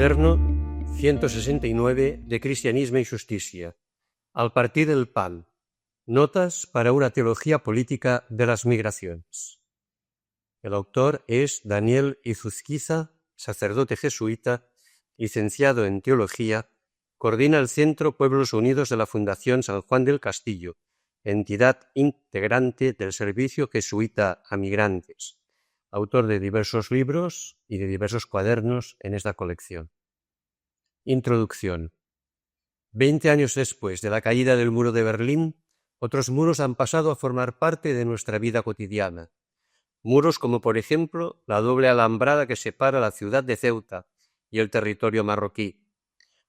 Cuaderno 169 de Cristianisme i Justícia. Al partir del pan. Notas para una teología política de las migraciones. El autor es Daniel Izuzquiza, sacerdote jesuita, licenciado en Teología, coordina el Centro Pueblos Unidos de la Fundación San Juan del Castillo, entidad integrante del Servicio Jesuita a Migrantes, autor de diversos libros y de diversos cuadernos en esta colección. Introducción. 20 años después de la caída del muro de Berlín, otros muros han pasado a formar parte de nuestra vida cotidiana. Muros como, por ejemplo, la doble alambrada que separa la ciudad de Ceuta y el territorio marroquí.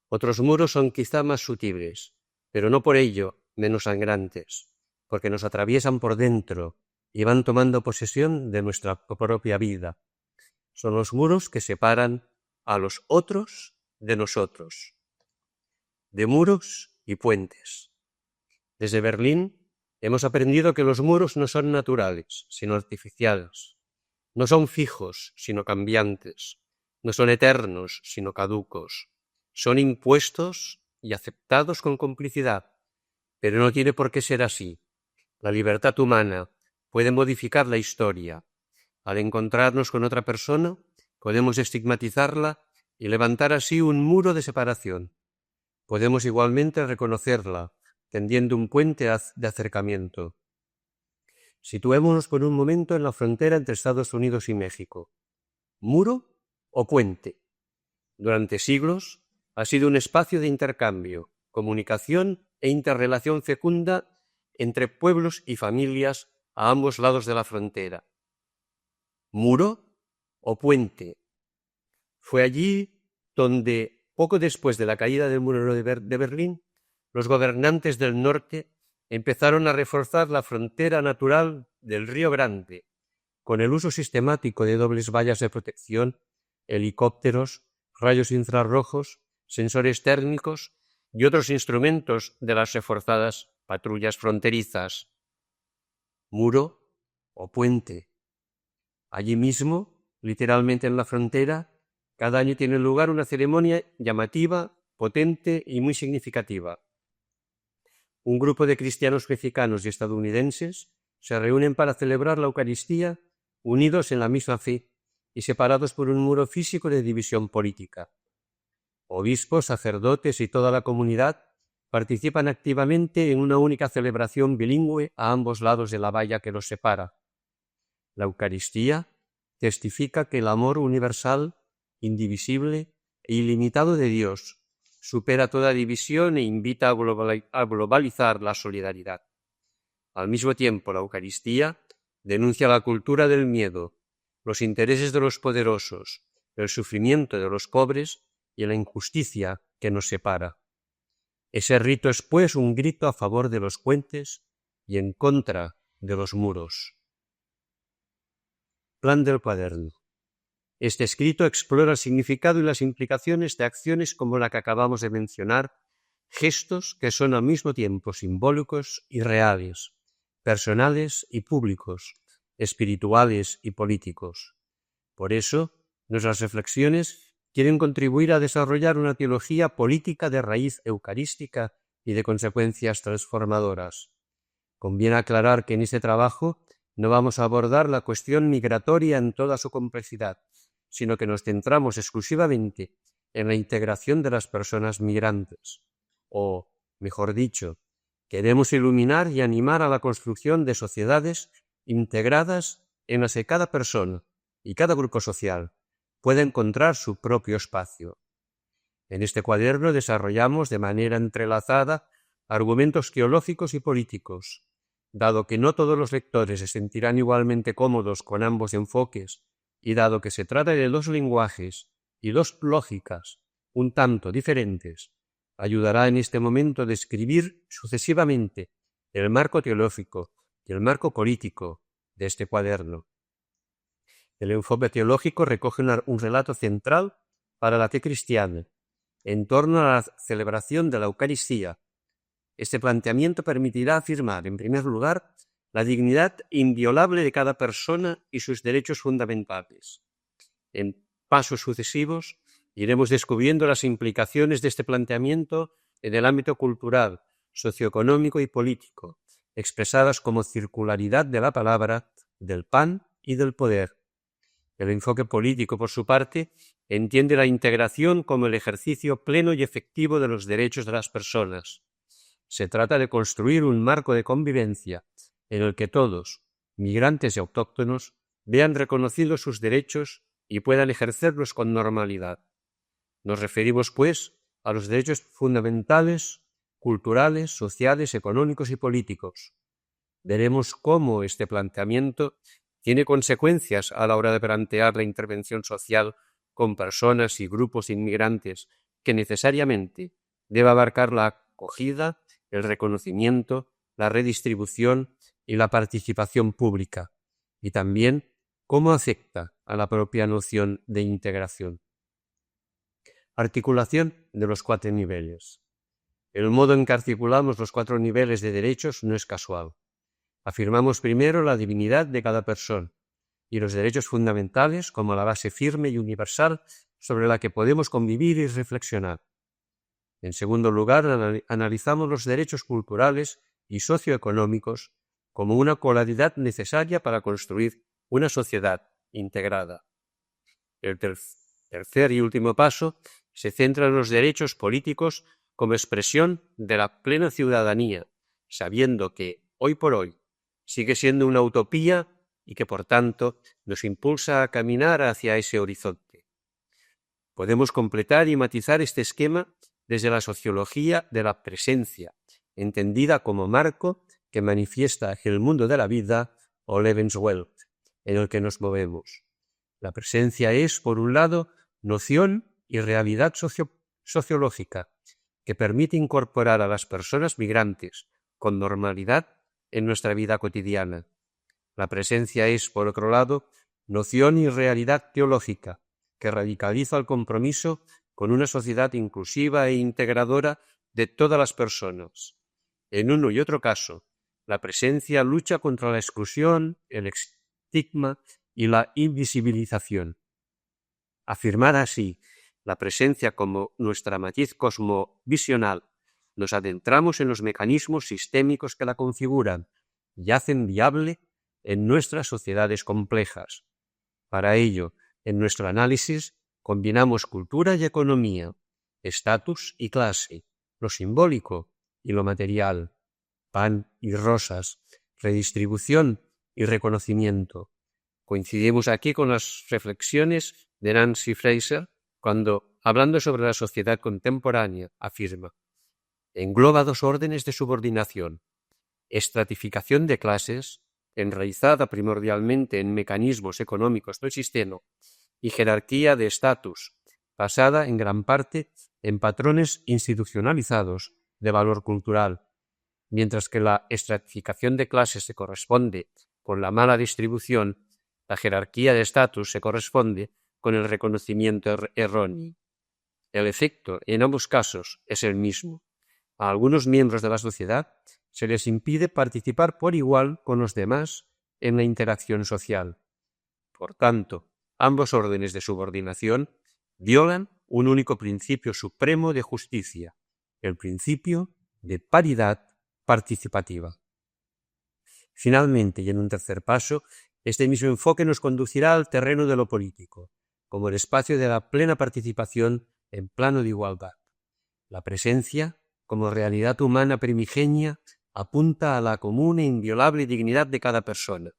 Otros muros son quizá más sutiles, pero no por ello menos sangrantes, porque nos atraviesan por dentro y van tomando posesión de nuestra propia vida. Son los muros que separan a los otros de nosotros. De muros y puentes. Desde Berlín hemos aprendido que los muros no son naturales, sino artificiales. No son fijos, sino cambiantes. No son eternos, sino caducos. Son impuestos y aceptados con complicidad, pero no tiene por qué ser así. La libertad humana puede modificar la historia. Al encontrarnos con otra persona, podemos estigmatizarla y levantar así un muro de separación. Podemos igualmente reconocerla, tendiendo un puente de acercamiento. Situémonos por un momento en la frontera entre Estados Unidos y México. ¿Muro o puente? Durante siglos ha sido un espacio de intercambio, comunicación e interrelación fecunda entre pueblos y familias a ambos lados de la frontera. ¿Muro o puente? Fue allí donde, poco después de la caída del muro de Berlín, los gobernantes del norte empezaron a reforzar la frontera natural del Río Grande, con el uso sistemático de dobles vallas de protección, helicópteros, rayos infrarrojos, sensores térmicos y otros instrumentos de las reforzadas patrullas fronterizas. Muro o puente. Allí mismo, literalmente en la frontera, cada año tiene lugar una ceremonia llamativa, potente y muy significativa. Un grupo de cristianos mexicanos y estadounidenses se reúnen para celebrar la Eucaristía unidos en la misma fe y separados por un muro físico de división política. Obispos, sacerdotes y toda la comunidad participan activamente en una única celebración bilingüe a ambos lados de la valla que los separa. La Eucaristía testifica que el amor universal, indivisible e ilimitado de Dios supera toda división e invita a globalizar la solidaridad. Al mismo tiempo, la Eucaristía denuncia la cultura del miedo, los intereses de los poderosos, el sufrimiento de los pobres y la injusticia que nos separa. Ese rito es, pues, un grito a favor de los puentes y en contra de los muros. Plan del cuaderno. Este escrito explora el significado y las implicaciones de acciones como la que acabamos de mencionar, gestos que son al mismo tiempo simbólicos y reales, personales y públicos, espirituales y políticos. Por eso, nuestras reflexiones quieren contribuir a desarrollar una teología política de raíz eucarística y de consecuencias transformadoras. Conviene aclarar que en este trabajo no vamos a abordar la cuestión migratoria en toda su complejidad, sino que nos centramos exclusivamente en la integración de las personas migrantes. O, mejor dicho, queremos iluminar y animar a la construcción de sociedades integradas en las que cada persona y cada grupo social pueda encontrar su propio espacio. En este cuaderno desarrollamos de manera entrelazada argumentos teológicos y políticos. Dado que no todos los lectores se sentirán igualmente cómodos con ambos enfoques, y dado que se trata de dos lenguajes y dos lógicas un tanto diferentes, ayudará en este momento a describir sucesivamente el marco teológico y el marco político de este cuaderno. El enfoque teológico recoge un relato central para la fe cristiana, en torno a la celebración de la Eucaristía. Este planteamiento permitirá afirmar, en primer lugar, la dignidad inviolable de cada persona y sus derechos fundamentales. En pasos sucesivos, Iremos descubriendo las implicaciones de este planteamiento en el ámbito cultural, socioeconómico y político, expresadas como circularidad de la palabra, del pan y del poder. El enfoque político, por su parte, entiende la integración como el ejercicio pleno y efectivo de los derechos de las personas. Se trata de construir un marco de convivencia en el que todos, migrantes y autóctonos, vean reconocidos sus derechos y puedan ejercerlos con normalidad. Nos referimos, pues, a los derechos fundamentales, culturales, sociales, económicos y políticos. Veremos cómo este planteamiento tiene consecuencias a la hora de plantear la intervención social con personas y grupos inmigrantes que necesariamente debe abarcar la acogida, el reconocimiento, la redistribución y la participación pública, y también cómo afecta a la propia noción de integración. Articulación de los 4 niveles. El modo en que articulamos los 4 niveles de derechos no es casual. Afirmamos primero la dignidad de cada persona y los derechos fundamentales como la base firme y universal sobre la que podemos convivir y reflexionar. En segundo lugar, analizamos los derechos culturales y socioeconómicos como una cualidad necesaria para construir una sociedad integrada. El tercer y último paso se centra en los derechos políticos como expresión de la plena ciudadanía, sabiendo que, hoy por hoy, sigue siendo una utopía y que, por tanto, nos impulsa a caminar hacia ese horizonte. Podemos completar y matizar este esquema desde la sociología de la presencia, entendida como marco que manifiesta el mundo de la vida o Lebenswelt, en el que nos movemos. La presencia es, por un lado, noción y realidad sociológica, que permite incorporar a las personas migrantes con normalidad en nuestra vida cotidiana. La presencia es, por otro lado, noción y realidad teológica, que radicaliza el compromiso con una sociedad inclusiva e integradora de todas las personas. En uno y otro caso, la presencia lucha contra la exclusión, el estigma y la invisibilización. Afirmar así la presencia como nuestra matiz cosmovisional, nos adentramos en los mecanismos sistémicos que la configuran y hacen viable en nuestras sociedades complejas. Para ello, en nuestro análisis, combinamos cultura y economía, estatus y clase, lo simbólico y lo material, pan y rosas, redistribución y reconocimiento. Coincidimos aquí con las reflexiones de Nancy Fraser cuando, hablando sobre la sociedad contemporánea, afirma: engloba 2 órdenes de subordinación, estratificación de clases, enraizada primordialmente en mecanismos económicos del sistema, y jerarquía de estatus, basada en gran parte en patrones institucionalizados de valor cultural, mientras que la estratificación de clases se corresponde con la mala distribución, la jerarquía de estatus se corresponde con el reconocimiento erróneo. El efecto en ambos casos es el mismo. A algunos miembros de la sociedad se les impide participar por igual con los demás en la interacción social. Por tanto, ambos órdenes de subordinación violan un único principio supremo de justicia, el principio de paridad participativa. Finalmente, y en un tercer paso, este mismo enfoque nos conducirá al terreno de lo político, como el espacio de la plena participación en plano de igualdad. La presencia, como realidad humana primigenia, apunta a la común e inviolable dignidad de cada persona.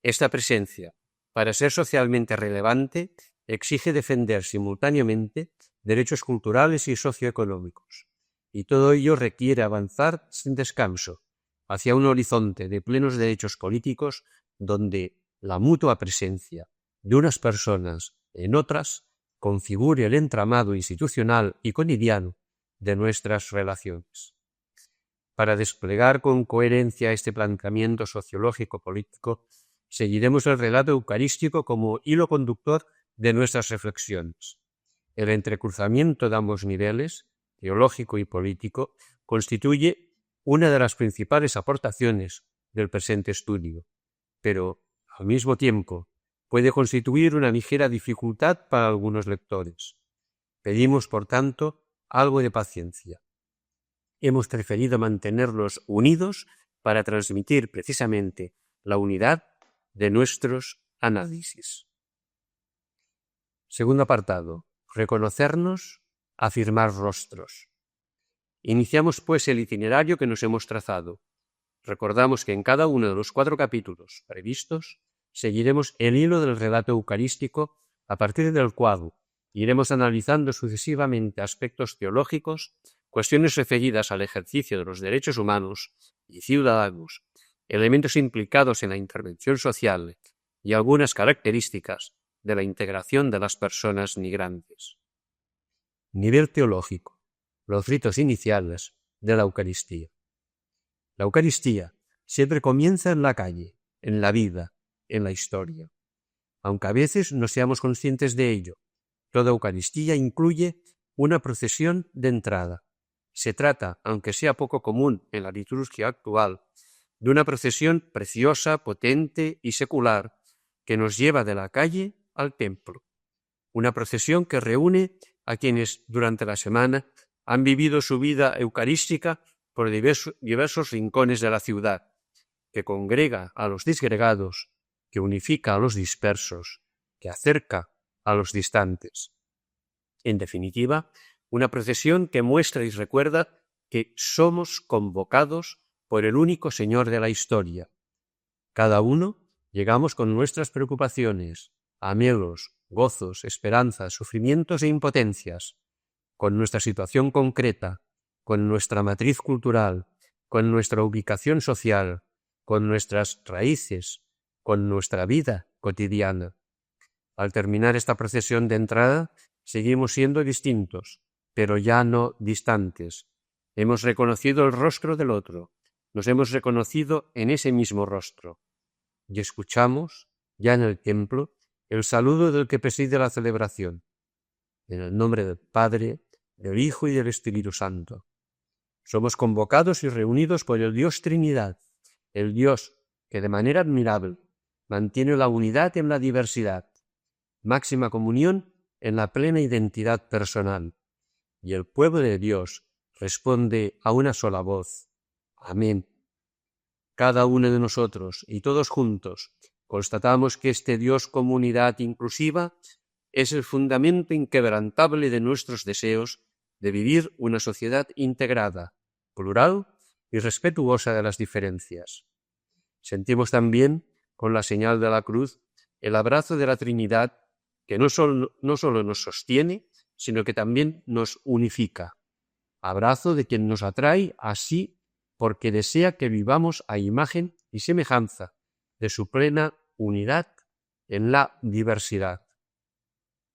Esta presencia, para ser socialmente relevante, exige defender simultáneamente derechos culturales y socioeconómicos, y todo ello requiere avanzar sin descanso hacia un horizonte de plenos derechos políticos donde la mutua presencia de unas personas en otras configure el entramado institucional y cotidiano de nuestras relaciones. Para desplegar con coherencia este planteamiento sociológico-político, seguiremos el relato eucarístico como hilo conductor de nuestras reflexiones. El entrecruzamiento de ambos niveles, teológico y político, constituye una de las principales aportaciones del presente estudio, pero, al mismo tiempo, puede constituir una ligera dificultad para algunos lectores. Pedimos, por tanto, algo de paciencia. Hemos preferido mantenerlos unidos para transmitir precisamente la unidad de nuestros análisis. Segundo apartado, reconocernos, afirmar rostros. Iniciamos pues el itinerario que nos hemos trazado. Recordamos que en cada uno de los 4 capítulos previstos seguiremos el hilo del relato eucarístico, a partir del cual iremos analizando sucesivamente aspectos teológicos, cuestiones referidas al ejercicio de los derechos humanos y ciudadanos, elementos implicados en la intervención social y algunas características de la integración de las personas migrantes. Nivel teológico. Los ritos iniciales de la Eucaristía. La Eucaristía siempre comienza en la calle, en la vida, en la historia. Aunque a veces no seamos conscientes de ello, toda Eucaristía incluye una procesión de entrada. Se trata, aunque sea poco común en la liturgia actual, de una procesión preciosa, potente y secular que nos lleva de la calle al templo. Una procesión que reúne a quienes durante la semana han vivido su vida eucarística por diversos rincones de la ciudad, que congrega a los disgregados, que unifica a los dispersos, que acerca a los distantes. En definitiva, una procesión que muestra y recuerda que somos convocados por el único Señor de la historia. Cada uno llegamos con nuestras preocupaciones, anhelos, gozos, esperanzas, sufrimientos e impotencias, con nuestra situación concreta, con nuestra matriz cultural, con nuestra ubicación social, con nuestras raíces, con nuestra vida cotidiana. Al terminar esta procesión de entrada, seguimos siendo distintos, pero ya no distantes. Hemos reconocido el rostro del otro, nos hemos reconocido en ese mismo rostro. Y escuchamos, ya en el templo, el saludo del que preside la celebración. En el nombre del Padre, del Hijo y del Espíritu Santo. Somos convocados y reunidos por el Dios Trinidad, el Dios que de manera admirable mantiene la unidad en la diversidad, máxima comunión en la plena identidad personal. Y el pueblo de Dios responde a una sola voz. Amén. Cada uno de nosotros y todos juntos constatamos que este Dios comunidad inclusiva es el fundamento inquebrantable de nuestros deseos de vivir una sociedad integrada, plural y respetuosa de las diferencias. Sentimos también, con la señal de la cruz, el abrazo de la Trinidad que no solo nos sostiene, sino que también nos unifica. Abrazo de quien nos atrae así porque desea que vivamos a imagen y semejanza de su plena unidad en la diversidad.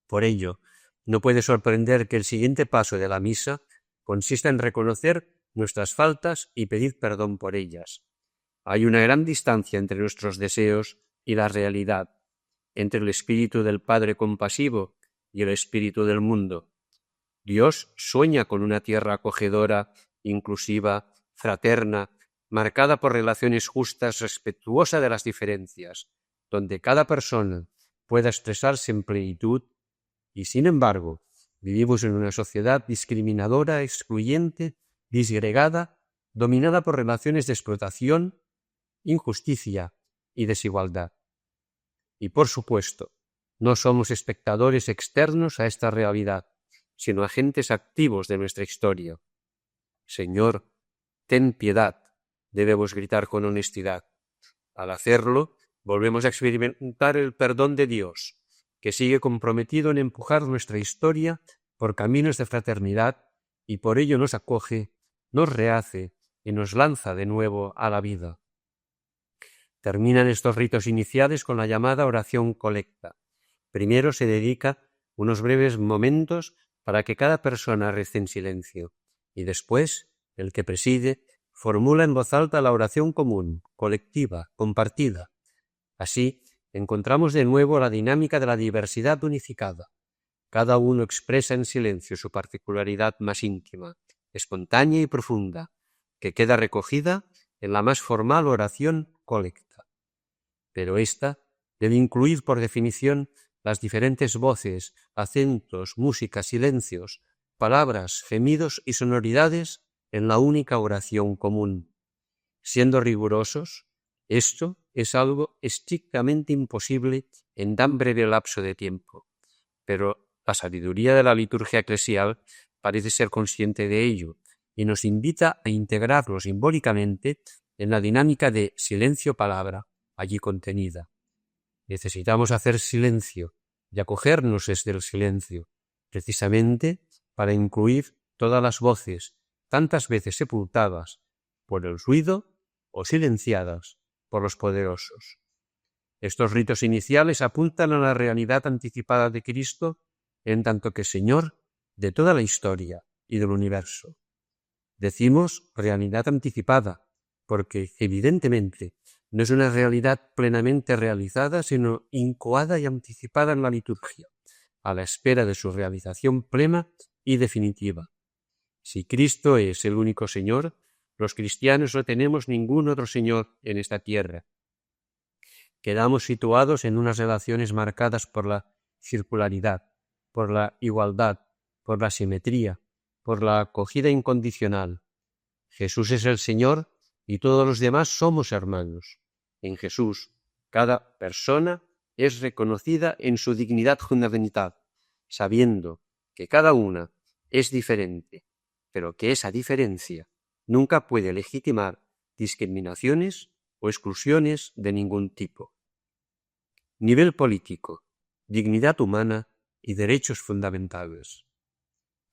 Por ello, no puede sorprender que el siguiente paso de la misa consista en reconocer nuestras faltas y pedir perdón por ellas. Hay una gran distancia entre nuestros deseos y la realidad, entre el espíritu del Padre compasivo y el espíritu del mundo. Dios sueña con una tierra acogedora, inclusiva, fraterna, marcada por relaciones justas, respetuosa de las diferencias, donde cada persona pueda expresarse en plenitud. Y sin embargo, vivimos en una sociedad discriminadora, excluyente, disgregada, dominada por relaciones de explotación, injusticia y desigualdad. Y por supuesto, no somos espectadores externos a esta realidad, sino agentes activos de nuestra historia. Señor, ten piedad, debemos gritar con honestidad. Al hacerlo, volvemos a experimentar el perdón de Dios, que sigue comprometido en empujar nuestra historia por caminos de fraternidad y por ello nos acoge, nos rehace y nos lanza de nuevo a la vida. Terminan estos ritos iniciales con la llamada oración colecta. Primero se dedica unos breves momentos para que cada persona rece en silencio y después el que preside formula en voz alta la oración común, colectiva, compartida. Así, encontramos de nuevo la dinámica de la diversidad unificada. Cada uno expresa en silencio su particularidad más íntima, espontánea y profunda, que queda recogida en la más formal oración colecta. Pero ésta debe incluir, por definición, las diferentes voces, acentos, música, silencios, palabras, gemidos y sonoridades en la única oración común. Siendo rigurosos, esto es algo estrictamente imposible en tan breve lapso de tiempo, pero la sabiduría de la liturgia eclesial parece ser consciente de ello y nos invita a integrarlo simbólicamente en la dinámica de silencio-palabra allí contenida. Necesitamos hacer silencio y acogernos desde el silencio, precisamente para incluir todas las voces, tantas veces sepultadas por el ruido o silenciadas por los poderosos. Estos ritos iniciales apuntan a la realidad anticipada de Cristo en tanto que Señor de toda la historia y del universo. Decimos realidad anticipada porque, evidentemente, no es una realidad plenamente realizada, sino incoada y anticipada en la liturgia, a la espera de su realización plena y definitiva. Si Cristo es el único Señor, los cristianos no tenemos ningún otro Señor en esta tierra. Quedamos situados en unas relaciones marcadas por la circularidad, por la igualdad, por la simetría, por la acogida incondicional. Jesús es el Señor y todos los demás somos hermanos. En Jesús, cada persona es reconocida en su dignidad fundamental, sabiendo que cada una es diferente, pero que esa diferencia nunca puede legitimar discriminaciones o exclusiones de ningún tipo. Nivel político, dignidad humana y derechos fundamentales.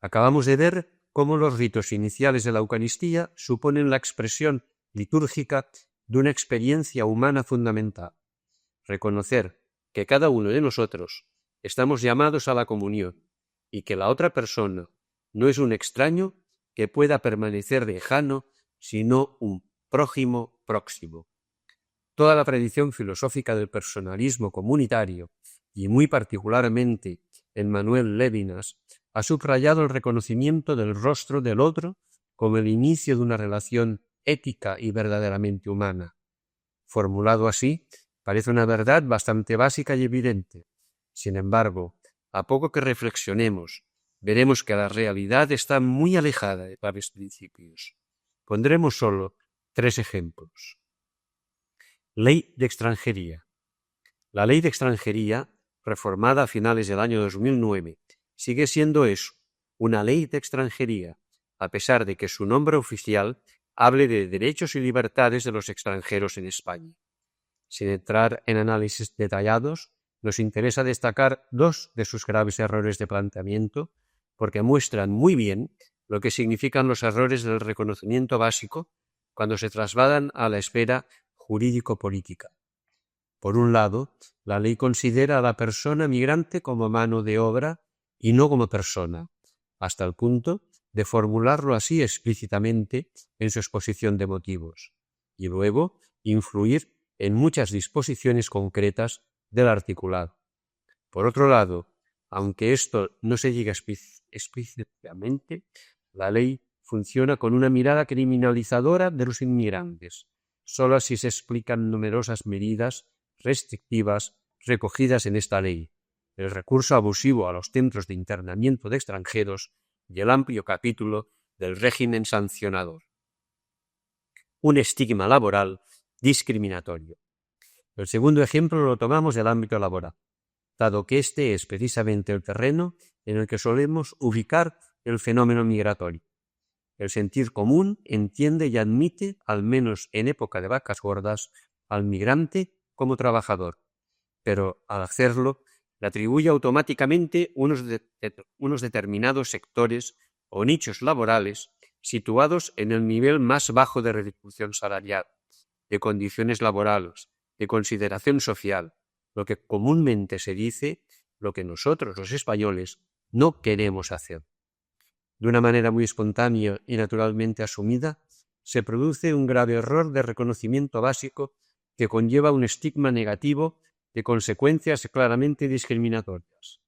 Acabamos de ver cómo los ritos iniciales de la Eucaristía suponen la expresión litúrgica de una experiencia humana fundamental. Reconocer que cada uno de nosotros estamos llamados a la comunión y que la otra persona no es un extraño que pueda permanecer lejano, sino un prójimo próximo. Toda la tradición filosófica del personalismo comunitario, y muy particularmente Emmanuel Levinas, ha subrayado el reconocimiento del rostro del otro como el inicio de una relación ética y verdaderamente humana. Formulado así, parece una verdad bastante básica y evidente. Sin embargo, a poco que reflexionemos, veremos que la realidad está muy alejada de tales principios. Pondremos solo 3 ejemplos. Ley de extranjería. La ley de extranjería, reformada a finales del año 2009, sigue siendo eso, una ley de extranjería, a pesar de que su nombre oficial hable de derechos y libertades de los extranjeros en España. Sin entrar en análisis detallados, nos interesa destacar 2 de sus graves errores de planteamiento, porque muestran muy bien lo que significan los errores del reconocimiento básico cuando se trasladan a la esfera jurídico-política. Por un lado, la ley considera a la persona migrante como mano de obra y no como persona, hasta el punto de formularlo así explícitamente en su exposición de motivos, y luego influir en muchas disposiciones concretas del articulado. Por otro lado, aunque esto no se diga explícitamente, la ley funciona con una mirada criminalizadora de los inmigrantes. Solo así se explican numerosas medidas restrictivas recogidas en esta ley, el recurso abusivo a los centros de internamiento de extranjeros y el amplio capítulo del régimen sancionador. Un estigma laboral discriminatorio. El segundo ejemplo lo tomamos del ámbito laboral, dado que este es precisamente el terreno en el que solemos ubicar el fenómeno migratorio. El sentir común entiende y admite, al menos en época de vacas gordas, al migrante como trabajador, pero al hacerlo le atribuye automáticamente unos determinados sectores o nichos laborales situados en el nivel más bajo de retribución salarial, de condiciones laborales, de consideración social, lo que comúnmente se dice, lo que nosotros los españoles no queremos hacer. De una manera muy espontánea y naturalmente asumida, se produce un grave error de reconocimiento básico que conlleva un estigma negativo de consecuencias claramente discriminatorias.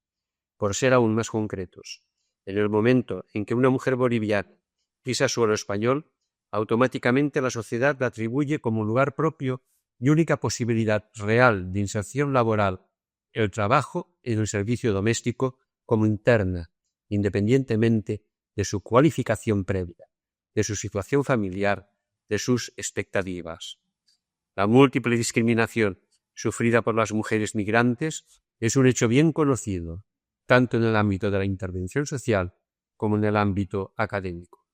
Por ser aún más concretos, en el momento en que una mujer boliviana pisa suelo español, automáticamente la sociedad la atribuye como lugar propio y única posibilidad real de inserción laboral el trabajo en el servicio doméstico como interna, independientemente de su cualificación previa, de su situación familiar, de sus expectativas. La múltiple discriminación sufrida por las mujeres migrantes es un hecho bien conocido, tanto en el ámbito de la intervención social como en el ámbito académico.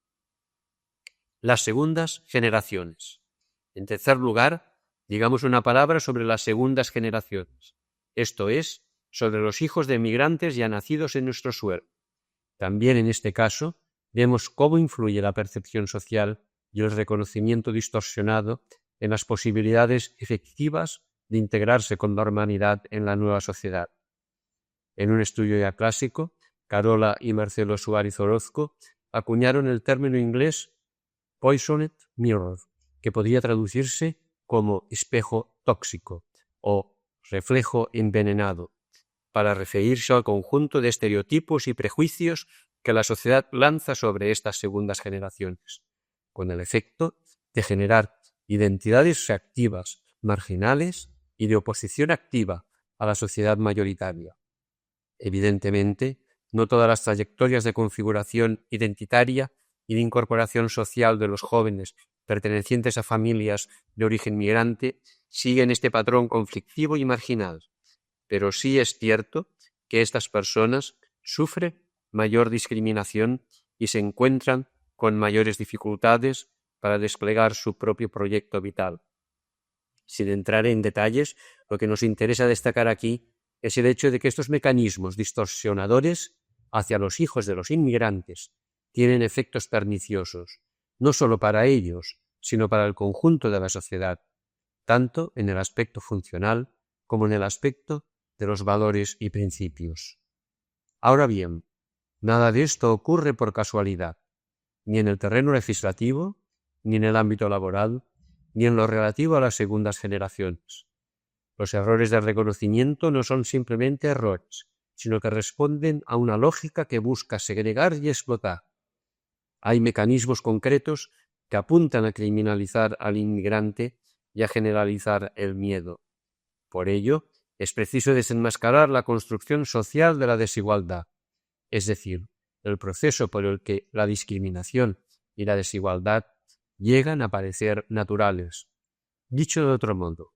Las segundas generaciones. En tercer lugar, digamos una palabra sobre las segundas generaciones, esto es, sobre los hijos de migrantes ya nacidos en nuestro suelo. También en este caso, vemos cómo influye la percepción social y el reconocimiento distorsionado en las posibilidades efectivas de integrarse con normalidad en la nueva sociedad. En un estudio ya clásico, Carola y Marcelo Suárez Orozco acuñaron el término inglés poisoned mirror, que podría traducirse como espejo tóxico o reflejo envenenado, para referirse al conjunto de estereotipos y prejuicios que la sociedad lanza sobre estas segundas generaciones, con el efecto de generar identidades reactivas, marginales y de oposición activa a la sociedad mayoritaria. Evidentemente, no todas las trayectorias de configuración identitaria y de incorporación social de los jóvenes pertenecientes a familias de origen migrante siguen este patrón conflictivo y marginal, pero sí es cierto que estas personas sufren mayor discriminación y se encuentran con mayores dificultades para desplegar su propio proyecto vital. Sin entrar en detalles, lo que nos interesa destacar aquí es el hecho de que estos mecanismos distorsionadores hacia los hijos de los inmigrantes tienen efectos perniciosos, no solo para ellos, sino para el conjunto de la sociedad, tanto en el aspecto funcional como en el aspecto de los valores y principios. Ahora bien, nada de esto ocurre por casualidad, ni en el terreno legislativo, ni en el ámbito laboral, ni en lo relativo a las segundas generaciones. Los errores de reconocimiento no son simplemente errores, sino que responden a una lógica que busca segregar y explotar. Hay mecanismos concretos que apuntan a criminalizar al inmigrante y a generalizar el miedo. Por ello, es preciso desenmascarar la construcción social de la desigualdad, es decir, el proceso por el que la discriminación y la desigualdad llegan a parecer naturales. Dicho de otro modo,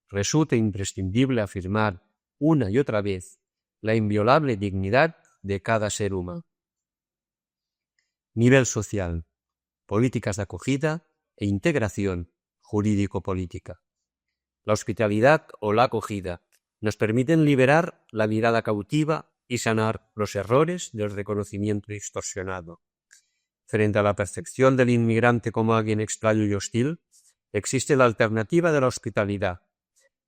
resulta imprescindible afirmar una y otra vez la inviolable dignidad de cada ser humano. Nivel social, políticas de acogida e integración jurídico-política. La hospitalidad o la acogida nos permiten liberar la mirada cautiva y sanar los errores del reconocimiento distorsionado. Frente a la percepción del inmigrante como alguien extraño y hostil, existe la alternativa de la hospitalidad,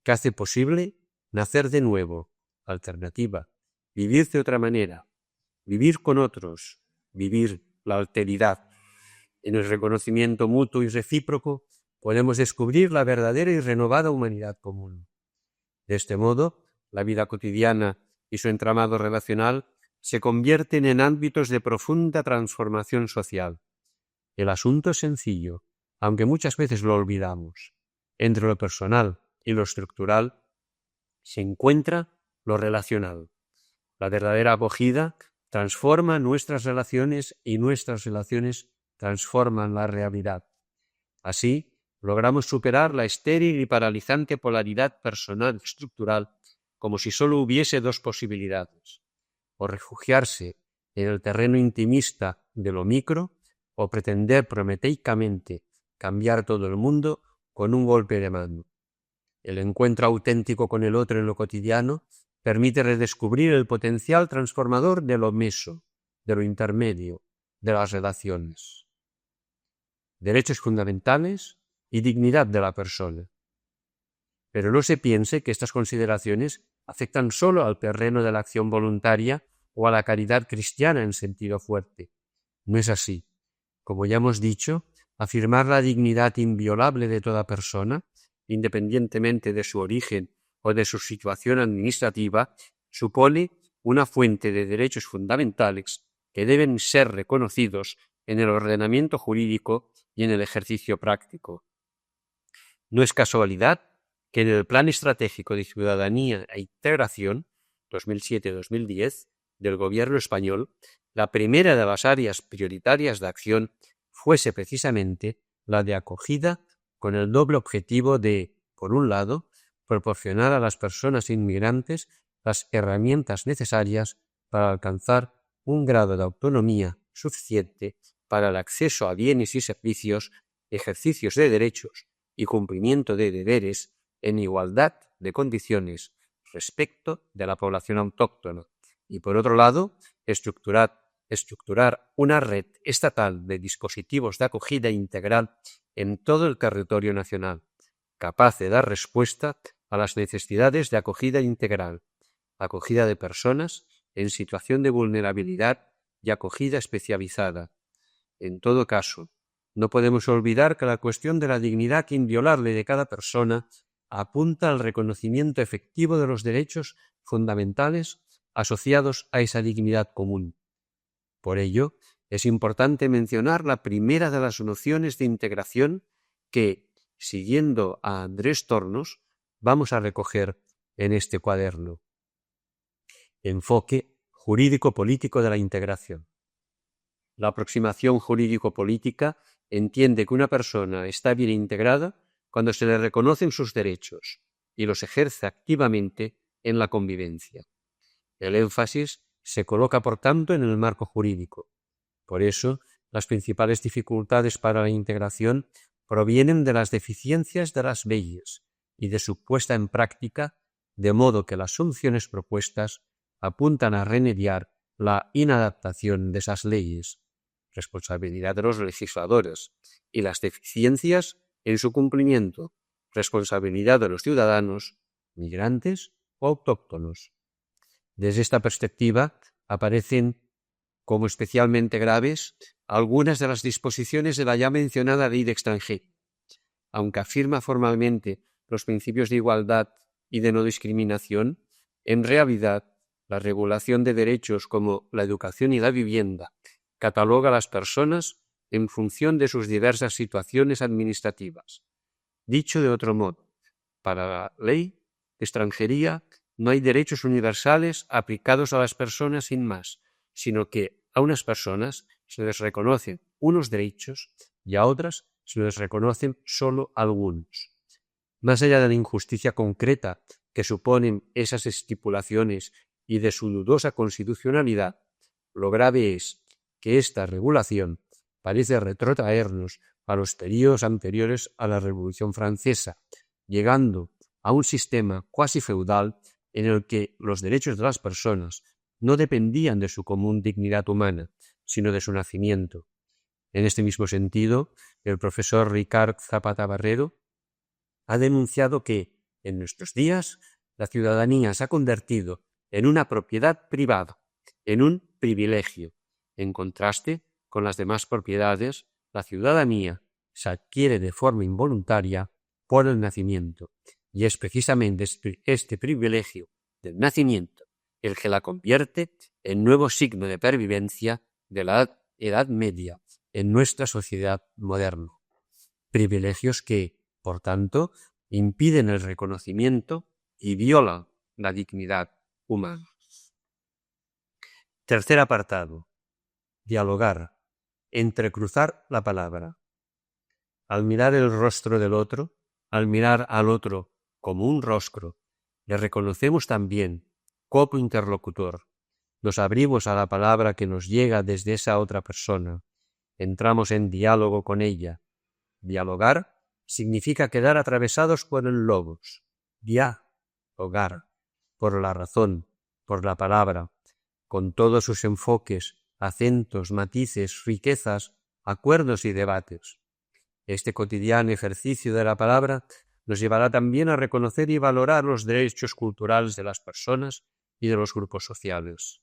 que hace posible nacer de nuevo. Alternativa, vivir de otra manera, vivir con otros, vivir la alteridad. En el reconocimiento mutuo y recíproco podemos descubrir la verdadera y renovada humanidad común. De este modo, la vida cotidiana y su entramado relacional se convierten en ámbitos de profunda transformación social. El asunto es sencillo, aunque muchas veces lo olvidamos. Entre lo personal y lo estructural se encuentra lo relacional. La verdadera acogida transforma nuestras relaciones y nuestras relaciones transforman la realidad. Así, logramos superar la estéril y paralizante polaridad personal estructural como si solo hubiese dos posibilidades, o refugiarse en el terreno intimista de lo micro o pretender prometeicamente cambiar todo el mundo con un golpe de mano. El encuentro auténtico con el otro en lo cotidiano permite redescubrir el potencial transformador de lo meso, de lo intermedio, de las relaciones. Derechos fundamentales y dignidad de la persona. Pero no se piense que estas consideraciones afectan solo al terreno de la acción voluntaria o a la caridad cristiana en sentido fuerte. No es así. Como ya hemos dicho, afirmar la dignidad inviolable de toda persona, independientemente de su origen o de su situación administrativa, supone una fuente de derechos fundamentales que deben ser reconocidos en el ordenamiento jurídico y en el ejercicio práctico. No es casualidad que en el Plan Estratégico de Ciudadanía e Integración 2007-2010 del Gobierno español, la primera de las áreas prioritarias de acción fuese precisamente la de acogida, con el doble objetivo de, por un lado, proporcionar a las personas inmigrantes las herramientas necesarias para alcanzar un grado de autonomía suficiente para el acceso a bienes y servicios, ejercicios de derechos y cumplimiento de deberes en igualdad de condiciones respecto de la población autóctona, y por otro lado, estructurar una red estatal de dispositivos de acogida integral en todo el territorio nacional, capaz de dar respuesta a las necesidades de acogida integral, acogida de personas en situación de vulnerabilidad y acogida especializada. En todo caso, no podemos olvidar que la cuestión de la dignidad inviolable de cada persona apunta al reconocimiento efectivo de los derechos fundamentales asociados a esa dignidad común. Por ello, es importante mencionar la primera de las nociones de integración que, siguiendo a Andrés Tornos, vamos a recoger en este cuaderno. Enfoque jurídico-político de la integración. La aproximación jurídico-política entiende que una persona está bien integrada cuando se le reconocen sus derechos y los ejerce activamente en la convivencia. El énfasis se coloca, por tanto, en el marco jurídico. Por eso, las principales dificultades para la integración provienen de las deficiencias de las leyes y de su puesta en práctica, de modo que las soluciones propuestas apuntan a remediar la inadaptación de esas leyes, responsabilidad de los legisladores, y las deficiencias en su cumplimiento, responsabilidad de los ciudadanos, migrantes o autóctonos. Desde esta perspectiva aparecen como especialmente graves algunas de las disposiciones de la ya mencionada Ley de Extranjería. Aunque afirma formalmente los principios de igualdad y de no discriminación, en realidad la regulación de derechos como la educación y la vivienda cataloga a las personas en función de sus diversas situaciones administrativas. Dicho de otro modo, para la Ley de Extranjería no hay derechos universales aplicados a las personas sin más, sino que a unas personas se les reconocen unos derechos y a otras se les reconocen solo algunos. Más allá de la injusticia concreta que suponen esas estipulaciones y de su dudosa constitucionalidad, lo grave es que esta regulación parece retrotraernos a los períodos anteriores a la Revolución Francesa, llegando a un sistema cuasi feudal en el que los derechos de las personas no dependían de su común dignidad humana, sino de su nacimiento. En este mismo sentido, el profesor Ricard Zapata Barrero ha denunciado que, en nuestros días, la ciudadanía se ha convertido en una propiedad privada, en un privilegio. En contraste con las demás propiedades, la ciudadanía se adquiere de forma involuntaria por el nacimiento, y es precisamente este privilegio del nacimiento el que la convierte en nuevo signo de pervivencia de la Edad Media en nuestra sociedad moderna. Privilegios que, por tanto, impiden el reconocimiento y violan la dignidad humana. Tercer apartado. Dialogar, entrecruzar la palabra. Al mirar el rostro del otro, al mirar al otro como un rostro, le reconocemos también como interlocutor. Nos abrimos a la palabra que nos llega desde esa otra persona. Entramos en diálogo con ella. Dialogar significa quedar atravesados por el logos. Dialogar, por la razón, por la palabra, con todos sus enfoques, acentos, matices, riquezas, acuerdos y debates. Este cotidiano ejercicio de la palabra nos llevará también a reconocer y valorar los derechos culturales de las personas y de los grupos sociales.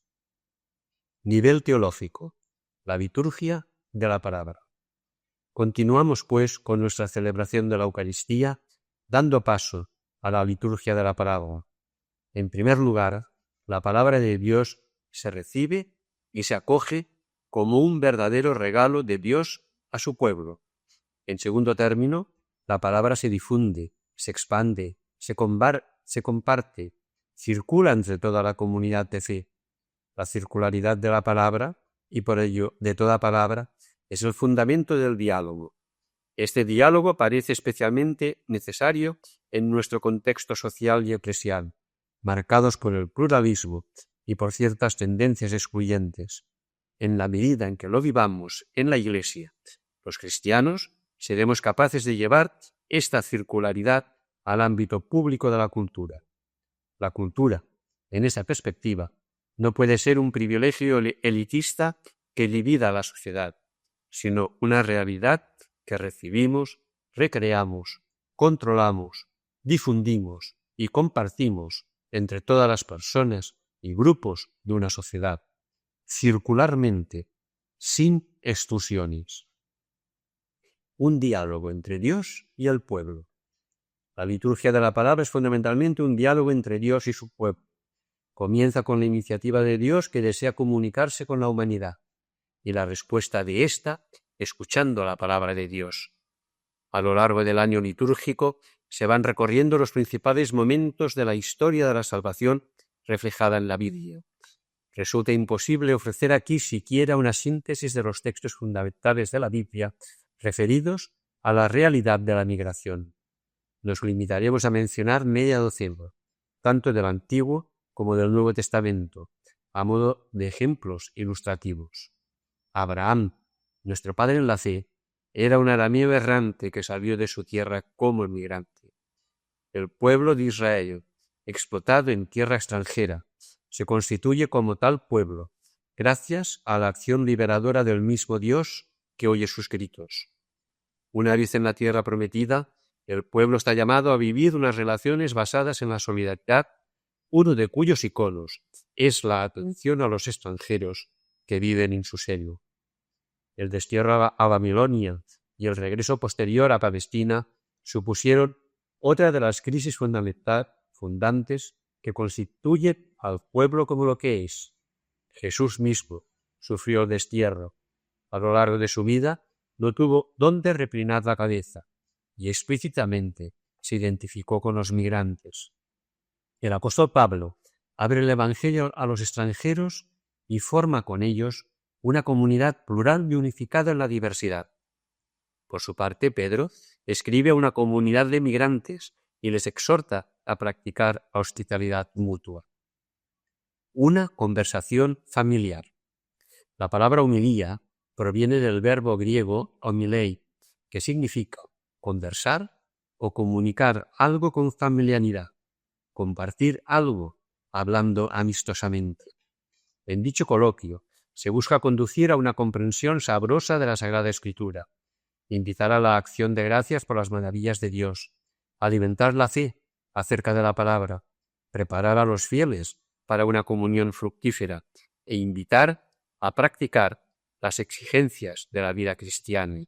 Nivel teológico. La liturgia de la palabra. Continuamos, pues, con nuestra celebración de la Eucaristía, dando paso a la liturgia de la palabra. En primer lugar, la palabra de Dios se recibe y se acoge como un verdadero regalo de Dios a su pueblo. En segundo término, la palabra se difunde, se expande, se comparte, circula entre toda la comunidad de fe. La circularidad de la palabra, y por ello de toda palabra, es el fundamento del diálogo. Este diálogo parece especialmente necesario en nuestro contexto social y eclesial, marcados por el pluralismo y por ciertas tendencias excluyentes. En la medida en que lo vivamos en la Iglesia, los cristianos seremos capaces de llevar esta circularidad al ámbito público de la cultura. La cultura, en esa perspectiva, no puede ser un privilegio elitista que divida a la sociedad, sino una realidad que recibimos, recreamos, controlamos, difundimos y compartimos entre todas las personas y grupos de una sociedad, circularmente, sin exclusiones. Un diálogo entre Dios y el pueblo. La liturgia de la palabra es fundamentalmente un diálogo entre Dios y su pueblo. Comienza con la iniciativa de Dios que desea comunicarse con la humanidad y la respuesta de ésta escuchando la palabra de Dios. A lo largo del año litúrgico se van recorriendo los principales momentos de la historia de la salvación reflejada en la Biblia. Resulta imposible ofrecer aquí siquiera una síntesis de los textos fundamentales de la Biblia referidos a la realidad de la migración. Nos limitaremos a mencionar media docena, tanto del Antiguo como del Nuevo Testamento, a modo de ejemplos ilustrativos. Abraham, nuestro padre en la fe, era un arameo errante que salió de su tierra como emigrante. El pueblo de Israel, explotado en tierra extranjera, se constituye como tal pueblo, gracias a la acción liberadora del mismo Dios que oye sus gritos. Una vez en la tierra prometida, el pueblo está llamado a vivir unas relaciones basadas en la solidaridad, uno de cuyos iconos es la atención a los extranjeros que viven en su seno. El destierro a Babilonia y el regreso posterior a Palestina supusieron otra de las crisis fundantes que constituyen al pueblo como lo que es. Jesús mismo sufrió el destierro. A lo largo de su vida no tuvo dónde reclinar la cabeza y explícitamente se identificó con los migrantes. El apóstol Pablo abre el Evangelio a los extranjeros y forma con ellos una comunidad plural y unificada en la diversidad. Por su parte, Pedro escribe a una comunidad de migrantes y les exhorta a practicar hospitalidad mutua. Una conversación familiar. La palabra homilía proviene del verbo griego homilei, que significa conversar o comunicar algo con familiaridad, compartir algo hablando amistosamente. En dicho coloquio se busca conducir a una comprensión sabrosa de la Sagrada Escritura, invitar a la acción de gracias por las maravillas de Dios, alimentar la fe acerca de la palabra, preparar a los fieles para una comunión fructífera e invitar a practicar las exigencias de la vida cristiana.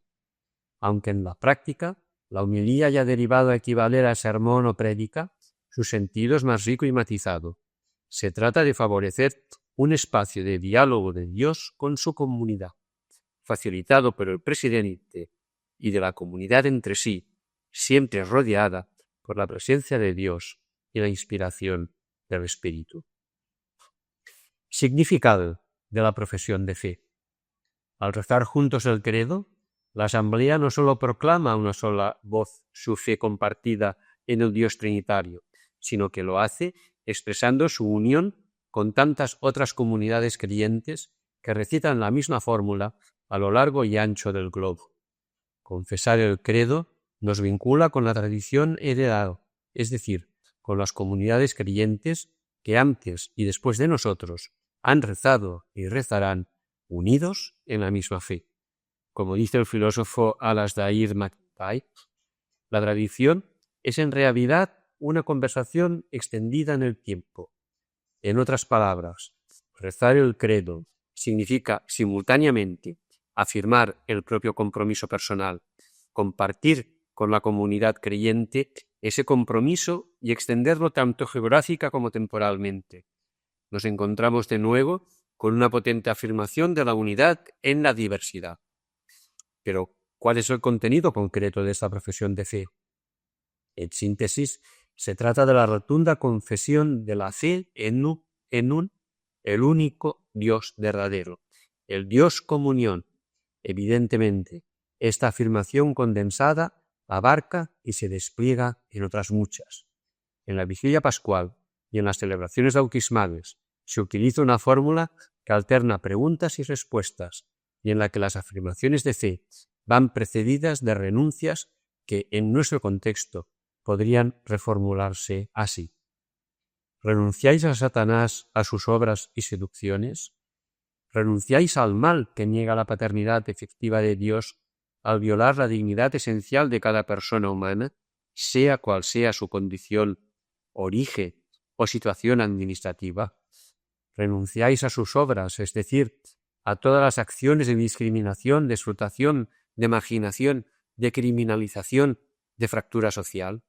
Aunque en la práctica la homilía haya derivado a equivaler a sermón o prédica, su sentido es más rico y matizado. Se trata de favorecer un espacio de diálogo de Dios con su comunidad, facilitado por el presidente y de la comunidad entre sí, siempre rodeada por la presencia de Dios y la inspiración del Espíritu. Significado de la profesión de fe. Al rezar juntos el credo, la asamblea no solo proclama a una sola voz su fe compartida en el Dios trinitario, sino que lo hace expresando su unión con tantas otras comunidades creyentes que recitan la misma fórmula a lo largo y ancho del globo. Confesar el credo nos vincula con la tradición heredada, es decir, con las comunidades creyentes que antes y después de nosotros han rezado y rezarán unidos en la misma fe. Como dice el filósofo Alasdair MacTaggart, la tradición es en realidad una conversación extendida en el tiempo. En otras palabras, rezar el credo significa simultáneamente afirmar el propio compromiso personal, compartir con la comunidad creyente ese compromiso y extenderlo tanto geográfica como temporalmente. Nos encontramos de nuevo con una potente afirmación de la unidad en la diversidad. Pero, ¿cuál es el contenido concreto de esta profesión de fe? En síntesis, Se trata de la rotunda confesión de la fe el único Dios verdadero, el Dios comunión. Evidentemente, esta afirmación condensada abarca y se despliega en otras muchas. En la vigilia pascual y en las celebraciones bautismales se utiliza una fórmula que alterna preguntas y respuestas y en la que las afirmaciones de fe van precedidas de renuncias que en nuestro contexto podrían reformularse así. ¿Renunciáis a Satanás, a sus obras y seducciones? ¿Renunciáis al mal que niega la paternidad efectiva de Dios al violar la dignidad esencial de cada persona humana, sea cual sea su condición, origen o situación administrativa? ¿Renunciáis a sus obras, es decir, a todas las acciones de discriminación, de explotación, de marginación, de criminalización, de fractura social?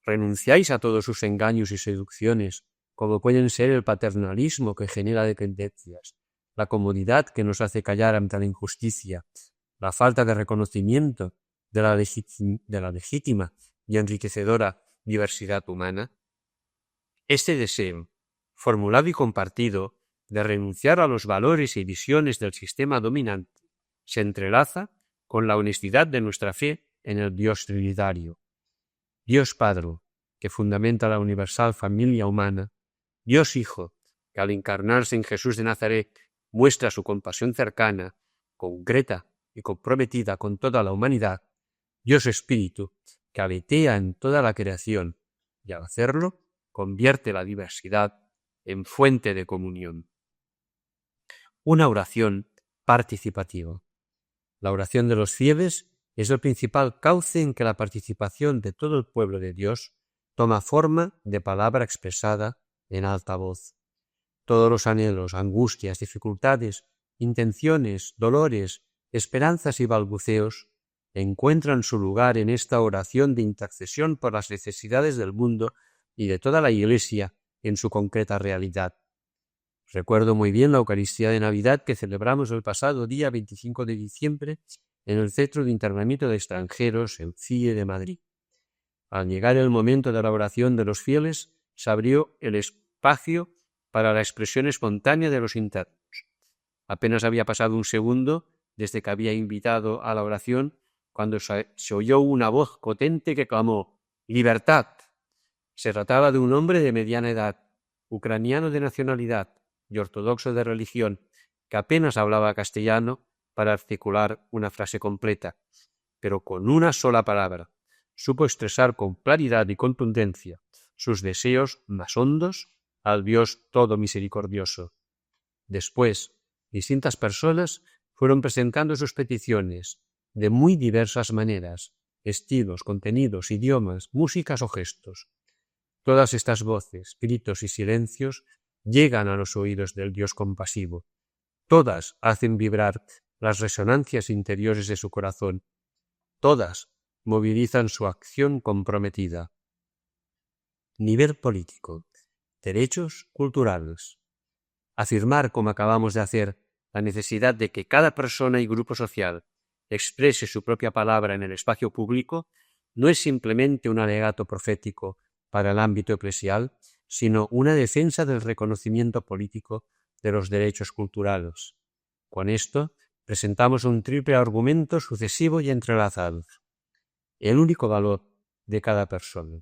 ¿Renunciáis a todos sus engaños y seducciones, como pueden ser el paternalismo que genera dependencias, la comodidad que nos hace callar ante la injusticia, la falta de reconocimiento de la legítima y enriquecedora diversidad humana? Este deseo, formulado y compartido, de renunciar a los valores y visiones del sistema dominante, se entrelaza con la honestidad de nuestra fe en el Dios trinitario. Dios Padre, que fundamenta la universal familia humana, Dios Hijo, que al encarnarse en Jesús de Nazaret muestra su compasión cercana, concreta y comprometida con toda la humanidad, Dios Espíritu, que aletea en toda la creación y al hacerlo convierte la diversidad en fuente de comunión. Una oración participativa. La oración de los fieles es el principal cauce en que la participación de todo el pueblo de Dios toma forma de palabra expresada en alta voz. Todos los anhelos, angustias, dificultades, intenciones, dolores, esperanzas y balbuceos encuentran su lugar en esta oración de intercesión por las necesidades del mundo y de toda la Iglesia en su concreta realidad. Recuerdo muy bien la Eucaristía de Navidad que celebramos el pasado día 25 de diciembre en el Centro de Internamiento de Extranjeros, en CIE de Madrid. Al llegar el momento de la oración de los fieles, se abrió el espacio para la expresión espontánea de los internos. Apenas había pasado un segundo desde que había invitado a la oración cuando se oyó una voz potente que clamó «¡Libertad!». Se trataba de un hombre de mediana edad, ucraniano de nacionalidad y ortodoxo de religión, que apenas hablaba castellano para articular una frase completa, pero con una sola palabra supo expresar con claridad y contundencia sus deseos más hondos al Dios todo misericordioso. Después, distintas personas fueron presentando sus peticiones de muy diversas maneras, estilos, contenidos, idiomas, músicas o gestos. Todas estas voces, gritos y silencios llegan a los oídos del Dios compasivo. Todas hacen vibrar las resonancias interiores de su corazón. Todas movilizan su acción comprometida. Nivel político. Derechos culturales. Afirmar, como acabamos de hacer, la necesidad de que cada persona y grupo social exprese su propia palabra en el espacio público no es simplemente un alegato profético para el ámbito eclesial, sino una defensa del reconocimiento político de los derechos culturales. Con esto presentamos un triple argumento sucesivo y entrelazado. El único valor de cada persona.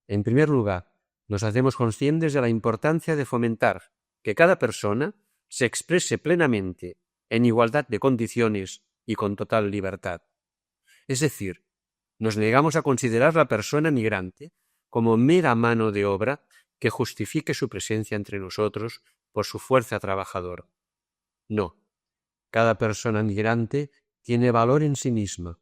En primer lugar, nos hacemos conscientes de la importancia de fomentar que cada persona se exprese plenamente en igualdad de condiciones y con total libertad. Es decir, nos negamos a considerar la persona migrante como mera mano de obra que justifique su presencia entre nosotros por su fuerza trabajadora. No, cada persona migrante tiene valor en sí misma,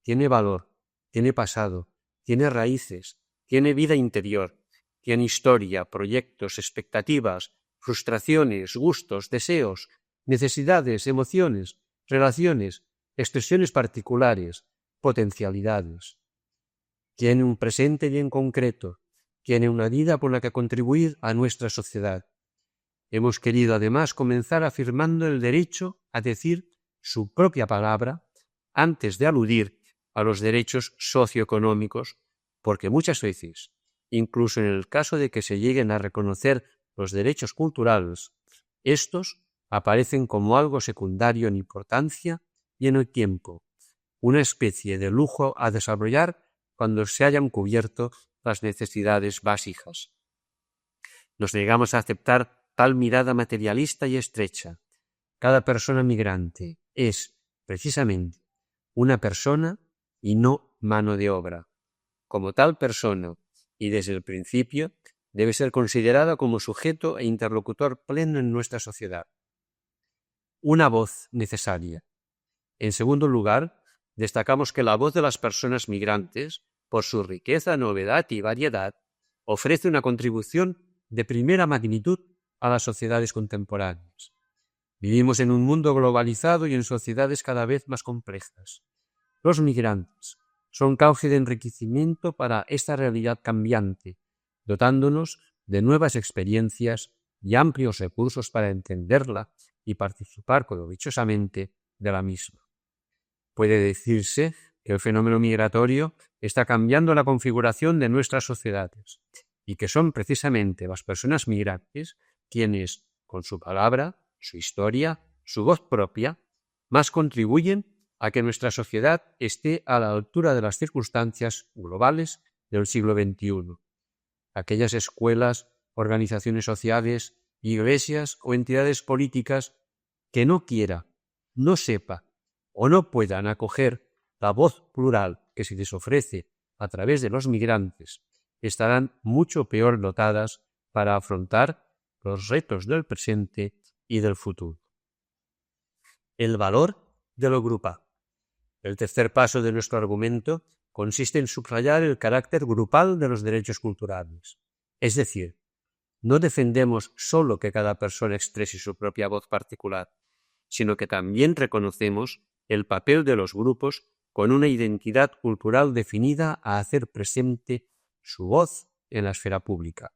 tiene valor, tiene pasado, tiene raíces, tiene vida interior, tiene historia, proyectos, expectativas, frustraciones, gustos, deseos, necesidades, emociones, relaciones, expresiones particulares, potencialidades. Tiene un presente bien concreto, tiene una vida por la que contribuir a nuestra sociedad. Hemos querido además comenzar afirmando el derecho a decir su propia palabra antes de aludir a los derechos socioeconómicos, porque muchas veces incluso en el caso de que se lleguen a reconocer los derechos culturales, estos aparecen como algo secundario en importancia y en el tiempo, una especie de lujo a desarrollar cuando se hayan cubierto las necesidades básicas. Nos negamos a aceptar tal mirada materialista y estrecha. Cada persona migrante es, precisamente, una persona y no mano de obra. Como tal persona, y desde el principio, debe ser considerada como sujeto e interlocutor pleno en nuestra sociedad. Una voz necesaria. En segundo lugar, destacamos que la voz de las personas migrantes, por su riqueza, novedad y variedad, ofrece una contribución de primera magnitud a las sociedades contemporáneas. Vivimos en un mundo globalizado y en sociedades cada vez más complejas. Los migrantes son cauce de enriquecimiento para esta realidad cambiante, dotándonos de nuevas experiencias y amplios recursos para entenderla y participar provechosamente de la misma. Puede decirse que el fenómeno migratorio está cambiando la configuración de nuestras sociedades y que son precisamente las personas migrantes quienes, con su palabra, su historia, su voz propia, más contribuyen a que nuestra sociedad esté a la altura de las circunstancias globales del siglo XXI. Aquellas escuelas, organizaciones sociales, iglesias o entidades políticas que no quiera, no sepa o no puedan acoger la voz plural que se les ofrece a través de los migrantes, estarán mucho peor dotadas para afrontar los retos del presente y del futuro. El valor de lo grupal. El tercer paso de nuestro argumento consiste en subrayar el carácter grupal de los derechos culturales. Es decir, no defendemos solo que cada persona exprese su propia voz particular, sino que también reconocemos el papel de los grupos con una identidad cultural definida a hacer presente su voz en la esfera pública.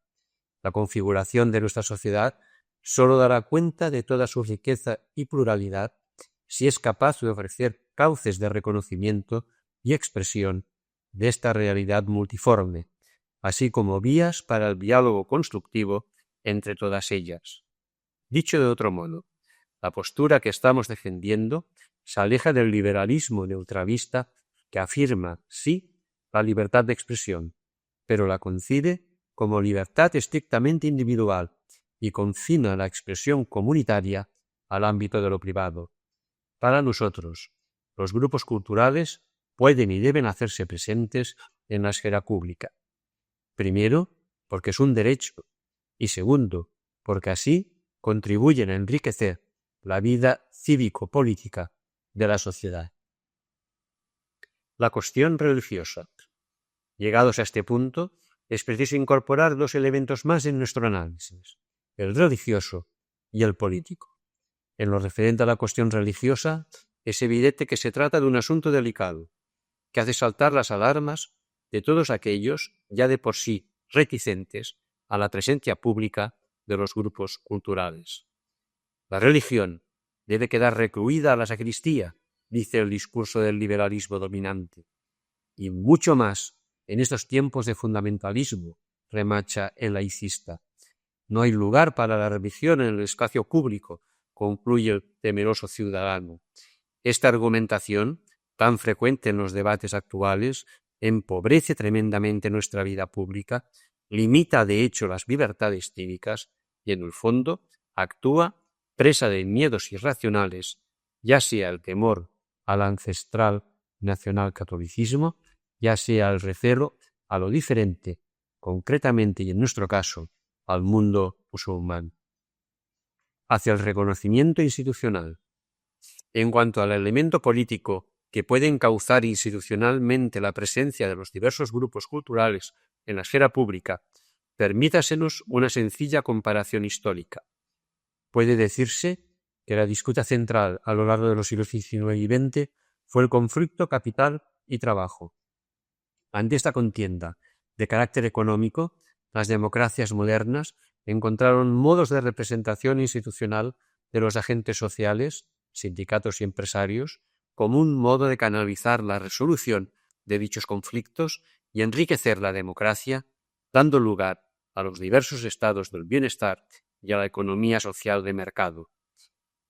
La configuración de nuestra sociedad solo dará cuenta de toda su riqueza y pluralidad si es capaz de ofrecer cauces de reconocimiento y expresión de esta realidad multiforme, así como vías para el diálogo constructivo entre todas ellas. Dicho de otro modo, la postura que estamos defendiendo se aleja del liberalismo neutralista que afirma, sí, la libertad de expresión, pero la concibe como libertad estrictamente individual y confina la expresión comunitaria al ámbito de lo privado. Para nosotros, los grupos culturales pueden y deben hacerse presentes en la esfera pública. Primero, porque es un derecho, y segundo, porque así contribuyen a enriquecer la vida cívico-política de la sociedad. La cuestión religiosa. Llegados a este punto, es preciso incorporar dos elementos más en nuestro análisis, el religioso y el político. En lo referente a la cuestión religiosa, es evidente que se trata de un asunto delicado, que hace saltar las alarmas de todos aquellos ya de por sí reticentes a la presencia pública de los grupos culturales. La religión debe quedar recluida a la sacristía, dice el discurso del liberalismo dominante, y mucho más en estos tiempos de fundamentalismo, remacha el laicista. No hay lugar para la religión en el espacio público, concluye el temeroso ciudadano. Esta argumentación, tan frecuente en los debates actuales, empobrece tremendamente nuestra vida pública, limita de hecho las libertades cívicas y, en el fondo, actúa presa de miedos irracionales, ya sea el temor al ancestral nacionalcatolicismo, ya sea el recelo a lo diferente, concretamente y en nuestro caso, al mundo musulmán. Hacia el reconocimiento institucional. En cuanto al elemento político que puede encauzar institucionalmente la presencia de los diversos grupos culturales en la esfera pública, permítasenos una sencilla comparación histórica. Puede decirse que la disputa central a lo largo de los siglos XIX y XX fue el conflicto capital y trabajo. Ante esta contienda de carácter económico, las democracias modernas encontraron modos de representación institucional de los agentes sociales, sindicatos y empresarios, como un modo de canalizar la resolución de dichos conflictos y enriquecer la democracia dando lugar a los diversos estados del bienestar y a la economía social de mercado.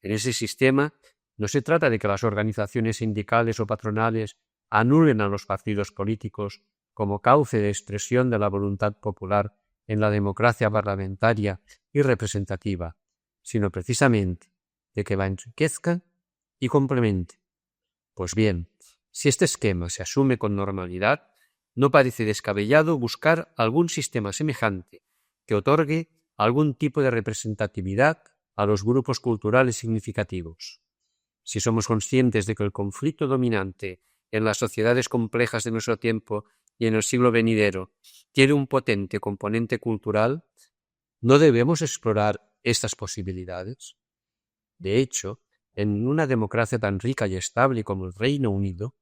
En ese sistema no se trata de que las organizaciones sindicales o patronales anulen a los partidos políticos como cauce de expresión de la voluntad popular en la democracia parlamentaria y representativa, sino precisamente de que la enriquezcan y complementen. Pues bien, si este esquema se asume con normalidad, no parece descabellado buscar algún sistema semejante que otorgue algún tipo de representatividad a los grupos culturales significativos. Si somos conscientes de que el conflicto dominante en las sociedades complejas de nuestro tiempo y en el siglo venidero tiene un potente componente cultural, ¿no debemos explorar estas posibilidades? De hecho, en una democracia tan rica y estable como el Reino Unido,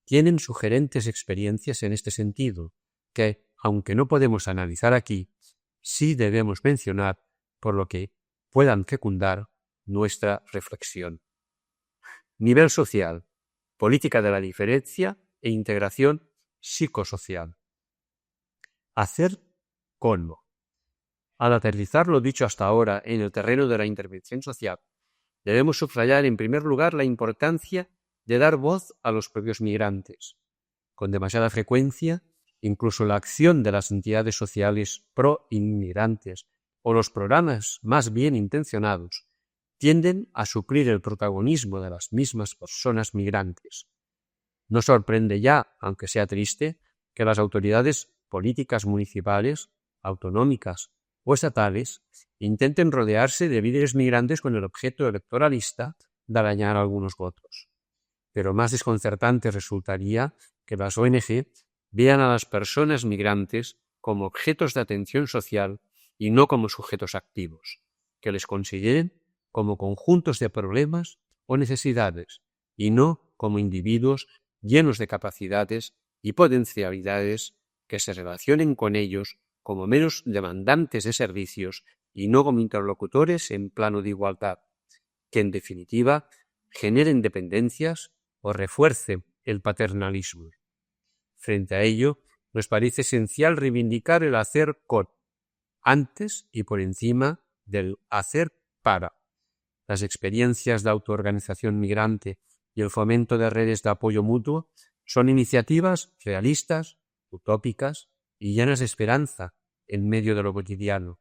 tienen sugerentes experiencias en este sentido, que, aunque no podemos analizar aquí, sí debemos mencionar por lo que puedan fecundar nuestra reflexión. Nivel social, política de la diferencia e integración psicosocial. Hacer colmo. Al aterrizar lo dicho hasta ahora en el terreno de la intervención social, debemos subrayar en primer lugar la importancia de dar voz a los propios migrantes. Con demasiada frecuencia, incluso la acción de las entidades sociales pro-inmigrantes o los programas más bien intencionados tienden a suplir el protagonismo de las mismas personas migrantes. No sorprende ya, aunque sea triste, que las autoridades políticas municipales, autonómicas o estatales intenten rodearse de líderes migrantes con el objeto electoralista de arañar algunos votos. Pero más desconcertante resultaría que las ONG vean a las personas migrantes como objetos de atención social y no como sujetos activos, que les consideren como conjuntos de problemas o necesidades y no como individuos llenos de capacidades y potencialidades que se relacionen con ellos como meros demandantes de servicios y no como interlocutores en plano de igualdad, que en definitiva generen dependencias o refuercen el paternalismo. Frente a ello, nos parece esencial reivindicar el hacer con, antes y por encima del hacer para. Las experiencias de autoorganización migrante y el fomento de redes de apoyo mutuo son iniciativas realistas, utópicas y llenas de esperanza en medio de lo cotidiano.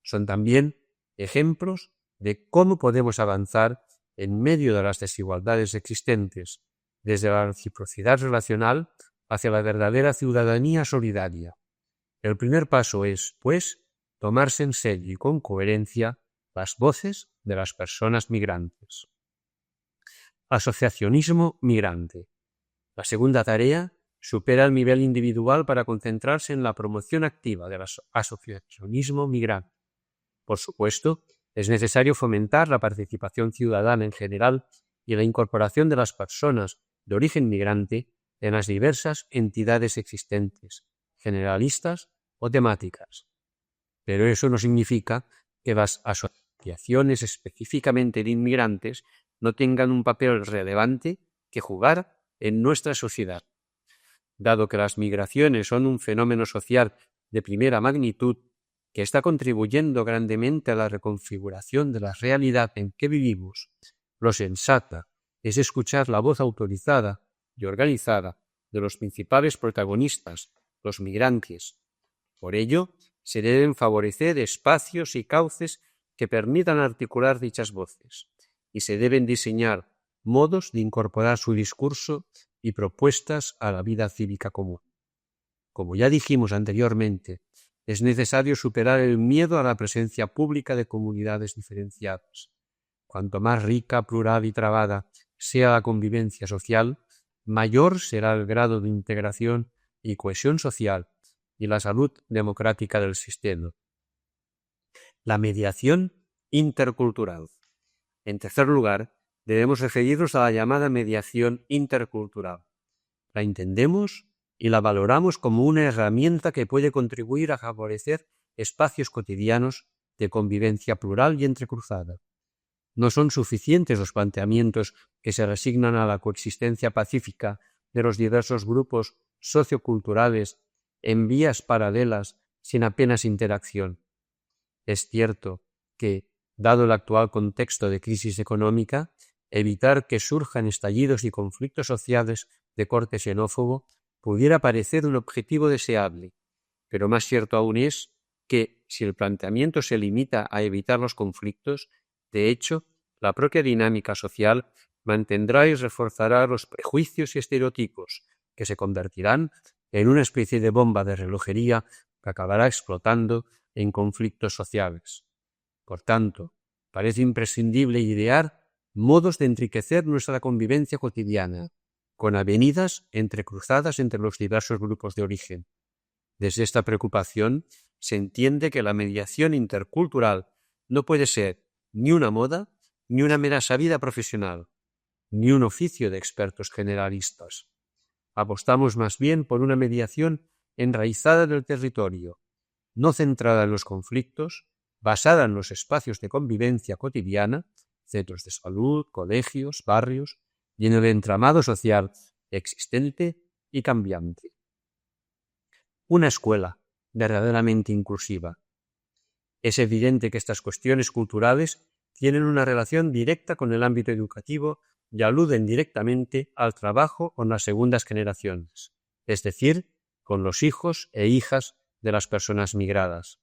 Son también ejemplos de cómo podemos avanzar en medio de las desigualdades existentes, desde la reciprocidad relacional hacia la verdadera ciudadanía solidaria. El primer paso es, pues, tomarse en serio y con coherencia las voces de las personas migrantes. Asociacionismo migrante. La segunda tarea supera el nivel individual para concentrarse en la promoción activa del asociacionismo migrante. Por supuesto, es necesario fomentar la participación ciudadana en general y la incorporación de las personas de origen migrante en las diversas entidades existentes, generalistas o temáticas. Pero eso no significa que las asociaciones específicamente de inmigrantes no tengan un papel relevante que jugar en nuestra sociedad. Dado que las migraciones son un fenómeno social de primera magnitud que está contribuyendo grandemente a la reconfiguración de la realidad en que vivimos, lo sensata es escuchar la voz autorizada y organizada de los principales protagonistas, los migrantes. Por ello, se deben favorecer espacios y cauces que permitan articular dichas voces, y se deben diseñar modos de incorporar su discurso y propuestas a la vida cívica común. Como ya dijimos anteriormente, es necesario superar el miedo a la presencia pública de comunidades diferenciadas. Cuanto más rica, plural y trabada sea la convivencia social, mayor será el grado de integración y cohesión social y la salud democrática del sistema. La mediación intercultural. En tercer lugar, debemos referirnos a la llamada mediación intercultural. La entendemos y la valoramos como una herramienta que puede contribuir a favorecer espacios cotidianos de convivencia plural y entrecruzada. No son suficientes los planteamientos que se resignan a la coexistencia pacífica de los diversos grupos socioculturales en vías paralelas sin apenas interacción. Es cierto que, dado el actual contexto de crisis económica, evitar que surjan estallidos y conflictos sociales de corte xenófobo pudiera parecer un objetivo deseable, pero más cierto aún es que, si el planteamiento se limita a evitar los conflictos, de hecho, la propia dinámica social mantendrá y reforzará los prejuicios y estereotipos, que se convertirán en una especie de bomba de relojería que acabará explotando en conflictos sociales. Por tanto, parece imprescindible idear modos de enriquecer nuestra convivencia cotidiana, con avenidas entrecruzadas entre los diversos grupos de origen. Desde esta preocupación se entiende que la mediación intercultural no puede ser ni una moda, ni una mera sabida profesional, ni un oficio de expertos generalistas. Apostamos más bien por una mediación enraizada en el territorio, no centrada en los conflictos, basada en los espacios de convivencia cotidiana, centros de salud, colegios, barrios, y en el entramado social existente y cambiante. Una escuela verdaderamente inclusiva. Es evidente que estas cuestiones culturales tienen una relación directa con el ámbito educativo y aluden directamente al trabajo con las segundas generaciones, es decir, con los hijos e hijas de las personas migradas.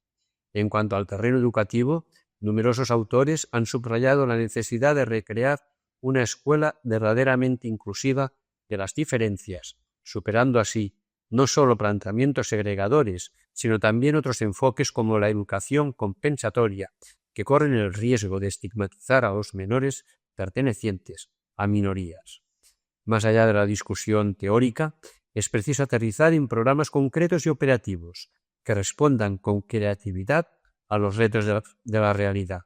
En cuanto al terreno educativo, numerosos autores han subrayado la necesidad de recrear una escuela verdaderamente inclusiva de las diferencias, superando así no solo planteamientos segregadores, sino también otros enfoques como la educación compensatoria, que corren el riesgo de estigmatizar a los menores pertenecientes a minorías. Más allá de la discusión teórica, es preciso aterrizar en programas concretos y operativos que respondan con creatividad a los retos de la realidad.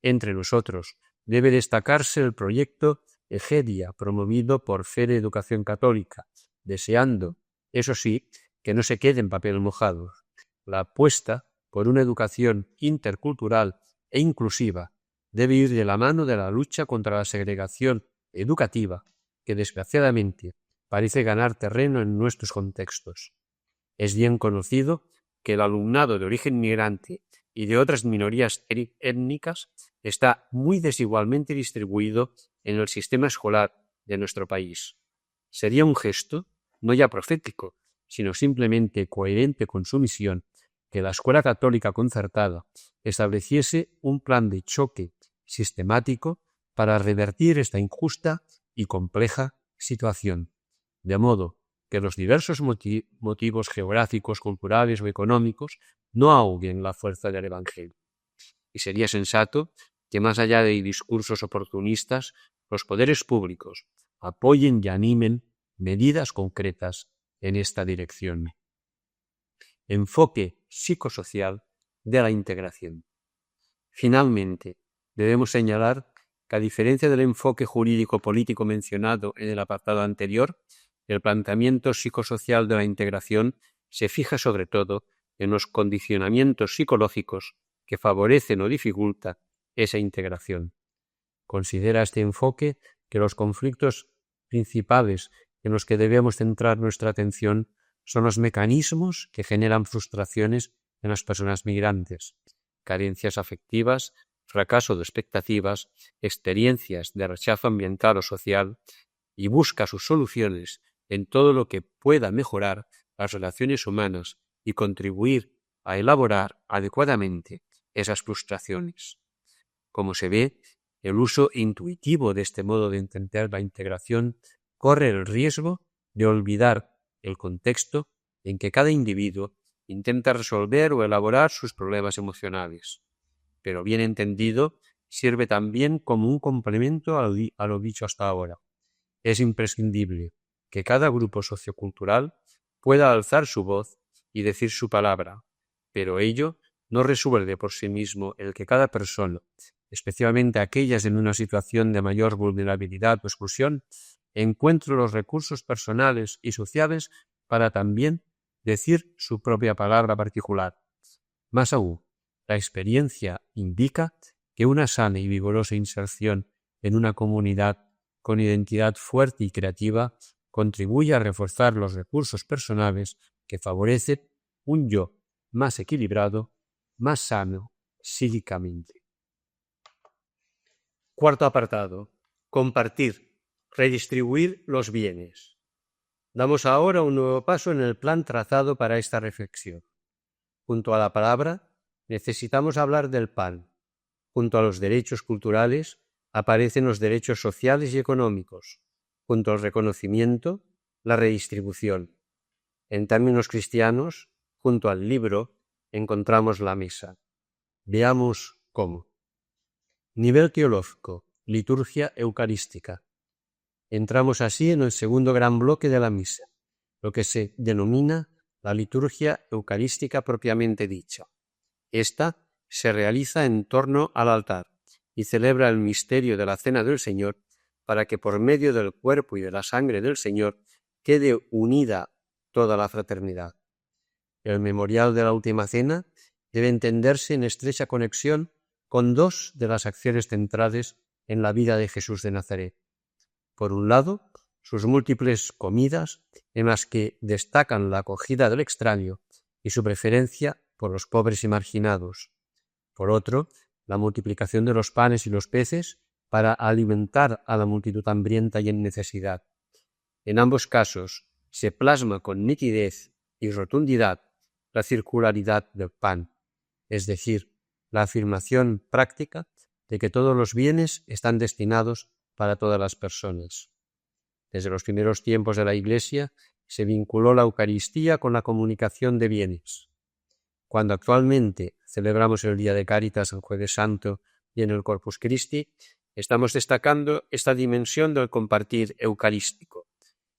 Entre nosotros debe destacarse el proyecto Egedia, promovido por Fede Educación Católica, deseando, eso sí, que no se quede en papel mojado. La apuesta por una educación intercultural e inclusiva debe ir de la mano de la lucha contra la segregación educativa, que desgraciadamente parece ganar terreno en nuestros contextos. Es bien conocido que el alumnado de origen migrante y de otras minorías étnicas está muy desigualmente distribuido en el sistema escolar de nuestro país. Sería un gesto, no ya profético, sino simplemente coherente con su misión, que la Escuela Católica Concertada estableciese un plan de choque sistemático para revertir esta injusta y compleja situación, de modo que los diversos motivos geográficos, culturales o económicos no ahoguen la fuerza del Evangelio. Y sería sensato que, más allá de discursos oportunistas, los poderes públicos apoyen y animen medidas concretas en esta dirección. Enfoque psicosocial de la integración. Finalmente, debemos señalar que, a diferencia del enfoque jurídico-político mencionado en el apartado anterior, el planteamiento psicosocial de la integración se fija sobre todo en los condicionamientos psicológicos que favorecen o dificultan esa integración. Considera este enfoque que los conflictos principales en los que debemos centrar nuestra atención son los mecanismos que generan frustraciones en las personas migrantes, carencias afectivas, fracaso de expectativas, experiencias de rechazo ambiental o social, y busca sus soluciones en todo lo que pueda mejorar las relaciones humanas y contribuir a elaborar adecuadamente esas frustraciones. Como se ve, el uso intuitivo de este modo de entender la integración corre el riesgo de olvidar el contexto en que cada individuo intenta resolver o elaborar sus problemas emocionales. Pero bien entendido, sirve también como un complemento a lo dicho hasta ahora. Es imprescindible que cada grupo sociocultural pueda alzar su voz y decir su palabra, pero ello no resuelve por sí mismo el que cada persona, especialmente aquellas en una situación de mayor vulnerabilidad o exclusión, encuentre los recursos personales y sociales para también decir su propia palabra particular. Más aún, la experiencia indica que una sana y vigorosa inserción en una comunidad con identidad fuerte y creativa contribuye a reforzar los recursos personales que favorecen un yo más equilibrado, más sano psíquicamente. Cuarto apartado. Compartir, redistribuir los bienes. Damos ahora un nuevo paso en el plan trazado para esta reflexión. Junto a la palabra, necesitamos hablar del pan. Junto a los derechos culturales, aparecen los derechos sociales y económicos. Junto al reconocimiento, la redistribución. En términos cristianos, junto al libro, encontramos la mesa. Veamos cómo. Nivel teológico, liturgia eucarística. Entramos así en el segundo gran bloque de la misa, lo que se denomina la liturgia eucarística propiamente dicha. Esta se realiza en torno al altar y celebra el misterio de la Cena del Señor para que por medio del cuerpo y de la sangre del Señor quede unida toda la fraternidad. El memorial de la Última Cena debe entenderse en estrecha conexión con dos de las acciones centrales en la vida de Jesús de Nazaret. Por un lado, sus múltiples comidas, en las que destacan la acogida del extraño y su preferencia por los pobres y marginados. Por otro, la multiplicación de los panes y los peces para alimentar a la multitud hambrienta y en necesidad. En ambos casos se plasma con nitidez y rotundidad la circularidad del pan, es decir, la afirmación práctica de que todos los bienes están destinados para todas las personas. Desde los primeros tiempos de la Iglesia se vinculó la Eucaristía con la comunicación de bienes. Cuando actualmente celebramos el Día de Cáritas, el Jueves Santo y en el Corpus Christi, estamos destacando esta dimensión del compartir eucarístico.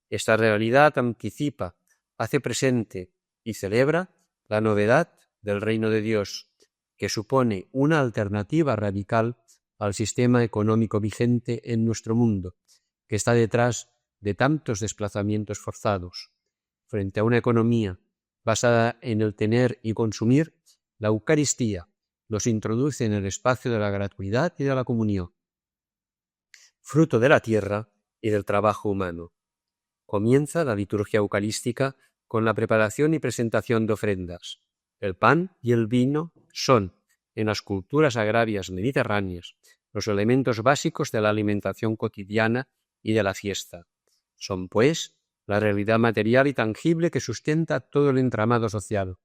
Esta realidad anticipa, hace presente y celebra la novedad del reino de Dios, que supone una alternativa radical al sistema económico vigente en nuestro mundo, que está detrás de tantos desplazamientos forzados. Frente a una economía basada en el tener y consumir, la Eucaristía nos introduce en el espacio de la gratuidad y de la comunión, fruto de la tierra y del trabajo humano. Comienza la liturgia eucarística con la preparación y presentación de ofrendas. El pan y el vino son, en las culturas agrarias mediterráneas, los elementos básicos de la alimentación cotidiana y de la fiesta. Son, pues, la realidad material y tangible que sustenta todo el entramado social.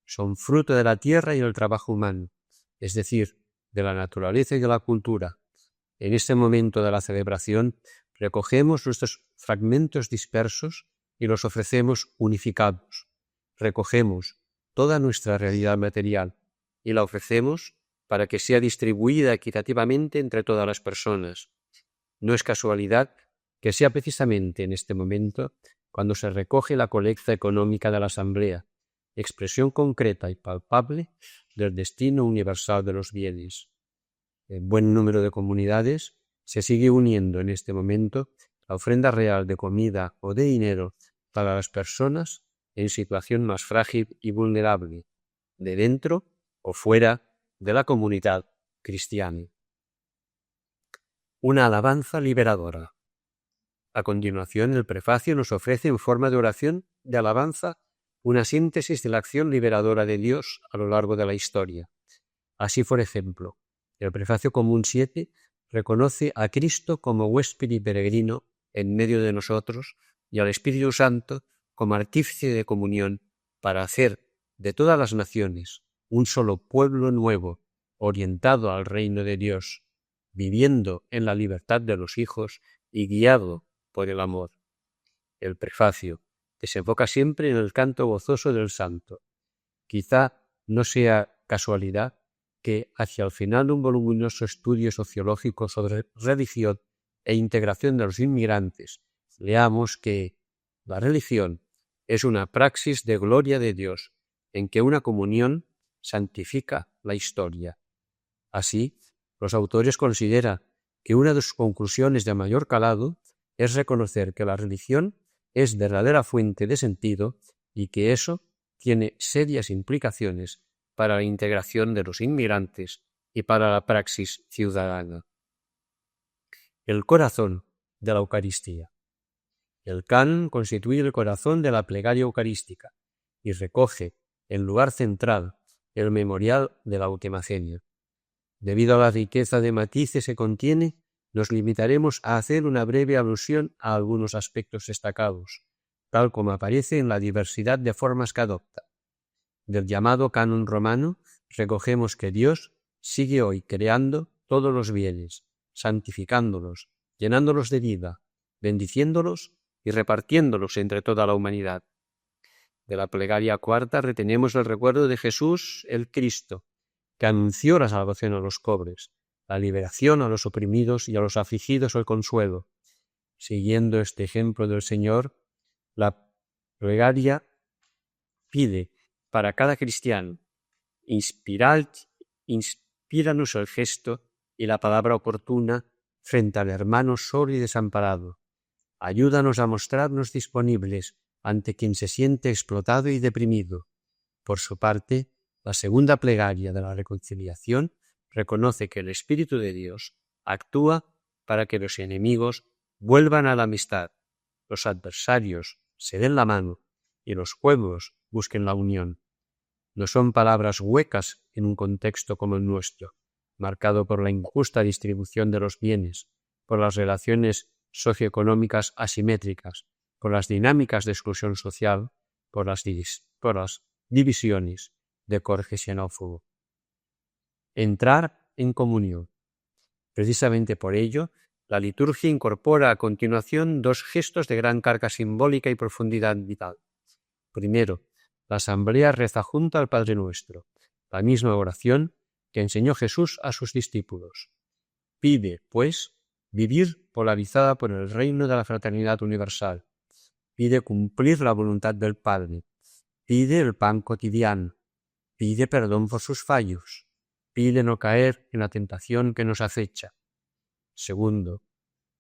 Son fruto de la tierra y del trabajo humano, es decir, de la naturaleza y de la cultura. En este momento de la celebración, recogemos nuestros fragmentos dispersos y los ofrecemos unificados. Recogemos toda nuestra realidad material y la ofrecemos para que sea distribuida equitativamente entre todas las personas. No es casualidad que sea precisamente en este momento cuando se recoge la colecta económica de la Asamblea, expresión concreta y palpable del destino universal de los bienes. En buen número de comunidades se sigue uniendo en este momento la ofrenda real de comida o de dinero para las personas en situación más frágil y vulnerable, de dentro o fuera de la comunidad cristiana. Una alabanza liberadora. A continuación, el prefacio nos ofrece en forma de oración de alabanza una síntesis de la acción liberadora de Dios a lo largo de la historia. Así, por ejemplo, el prefacio común 7 reconoce a Cristo como huésped y peregrino en medio de nosotros y al Espíritu Santo como artífice de comunión para hacer de todas las naciones un solo pueblo nuevo, orientado al reino de Dios, viviendo en la libertad de los hijos y guiado por el amor. El prefacio desemboca siempre en el canto gozoso del santo. Quizá no sea casualidad que hacia el final de un voluminoso estudio sociológico sobre religión e integración de los inmigrantes, leamos que la religión es una praxis de gloria de Dios, en que una comunión santifica la historia. Así, los autores consideran que una de sus conclusiones de mayor calado es reconocer que la religión es verdadera fuente de sentido y que eso tiene serias implicaciones para la integración de los inmigrantes y para la praxis ciudadana. El corazón de la Eucaristía. El canon constituye el corazón de la plegaria eucarística y recoge en lugar central, el memorial de la última cena. Debido a la riqueza de matices que contiene, nos limitaremos a hacer una breve alusión a algunos aspectos destacados, tal como aparece en la diversidad de formas que adopta. Del llamado canon romano recogemos que Dios sigue hoy creando todos los bienes, santificándolos, llenándolos de vida, bendiciéndolos y repartiéndolos entre toda la humanidad. De la plegaria cuarta retenemos el recuerdo de Jesús el Cristo, que anunció la salvación a los pobres, la liberación a los oprimidos y a los afligidos el consuelo. Siguiendo este ejemplo del Señor, la plegaria pide para cada cristiano: inspíranos el gesto y la palabra oportuna frente al hermano solo y desamparado. Ayúdanos a mostrarnos disponibles ante quien se siente explotado y deprimido. Por su parte, la segunda plegaria de la reconciliación reconoce que el Espíritu de Dios actúa para que los enemigos vuelvan a la amistad, los adversarios se den la mano y los pueblos busquen la unión. No son palabras huecas en un contexto como el nuestro, marcado por la injusta distribución de los bienes, por las relaciones socioeconómicas asimétricas, por las dinámicas de exclusión social, por las divisiones de corte xenófobo. Entrar en comunión. Precisamente por ello, la liturgia incorpora a continuación dos gestos de gran carga simbólica y profundidad vital. Primero, la asamblea reza junto al Padre Nuestro, la misma oración que enseñó Jesús a sus discípulos. Pide, pues, vivir polarizada por el reino de la fraternidad universal. Pide cumplir la voluntad del Padre. Pide el pan cotidiano. Pide perdón por sus fallos. Pide no caer en la tentación que nos acecha. Segundo,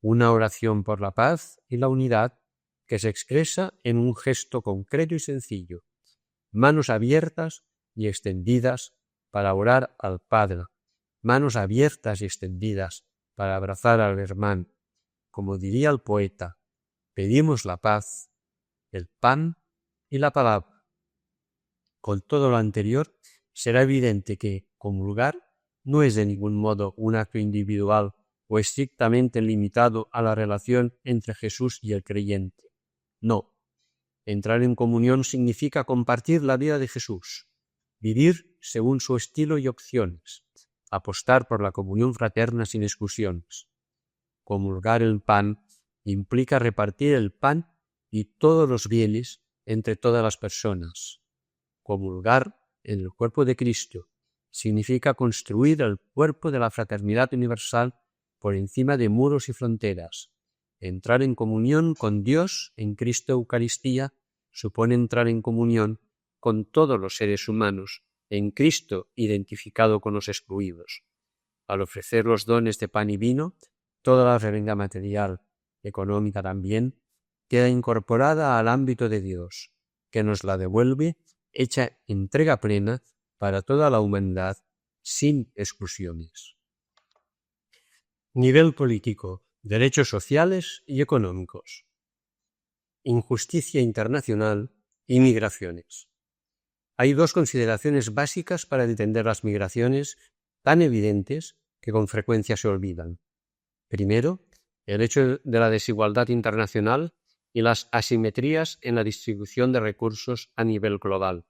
una oración por la paz y la unidad que se expresa en un gesto concreto y sencillo. Manos abiertas y extendidas para orar al Padre. Manos abiertas y extendidas para abrazar al hermano. Como diría el poeta, pedimos la paz, el pan y la palabra. Con todo lo anterior, será evidente que comulgar no es de ningún modo un acto individual o estrictamente limitado a la relación entre Jesús y el creyente. No. Entrar en comunión significa compartir la vida de Jesús, vivir según su estilo y opciones, apostar por la comunión fraterna sin exclusiones. Comulgar el pan implica repartir el pan y todos los bienes entre todas las personas. Comulgar en el cuerpo de Cristo significa construir el cuerpo de la fraternidad universal por encima de muros y fronteras. Entrar en comunión con Dios en Cristo Eucaristía supone entrar en comunión con todos los seres humanos, en Cristo identificado con los excluidos. Al ofrecer los dones de pan y vino, toda la revenga material, económica también, queda incorporada al ámbito de Dios, que nos la devuelve hecha entrega plena para toda la humanidad, sin exclusiones. Nivel político, derechos sociales y económicos. Injusticia internacional y migraciones. Hay dos consideraciones básicas para entender las migraciones tan evidentes que con frecuencia se olvidan. Primero, el hecho de la desigualdad internacional y las asimetrías en la distribución de recursos a nivel global.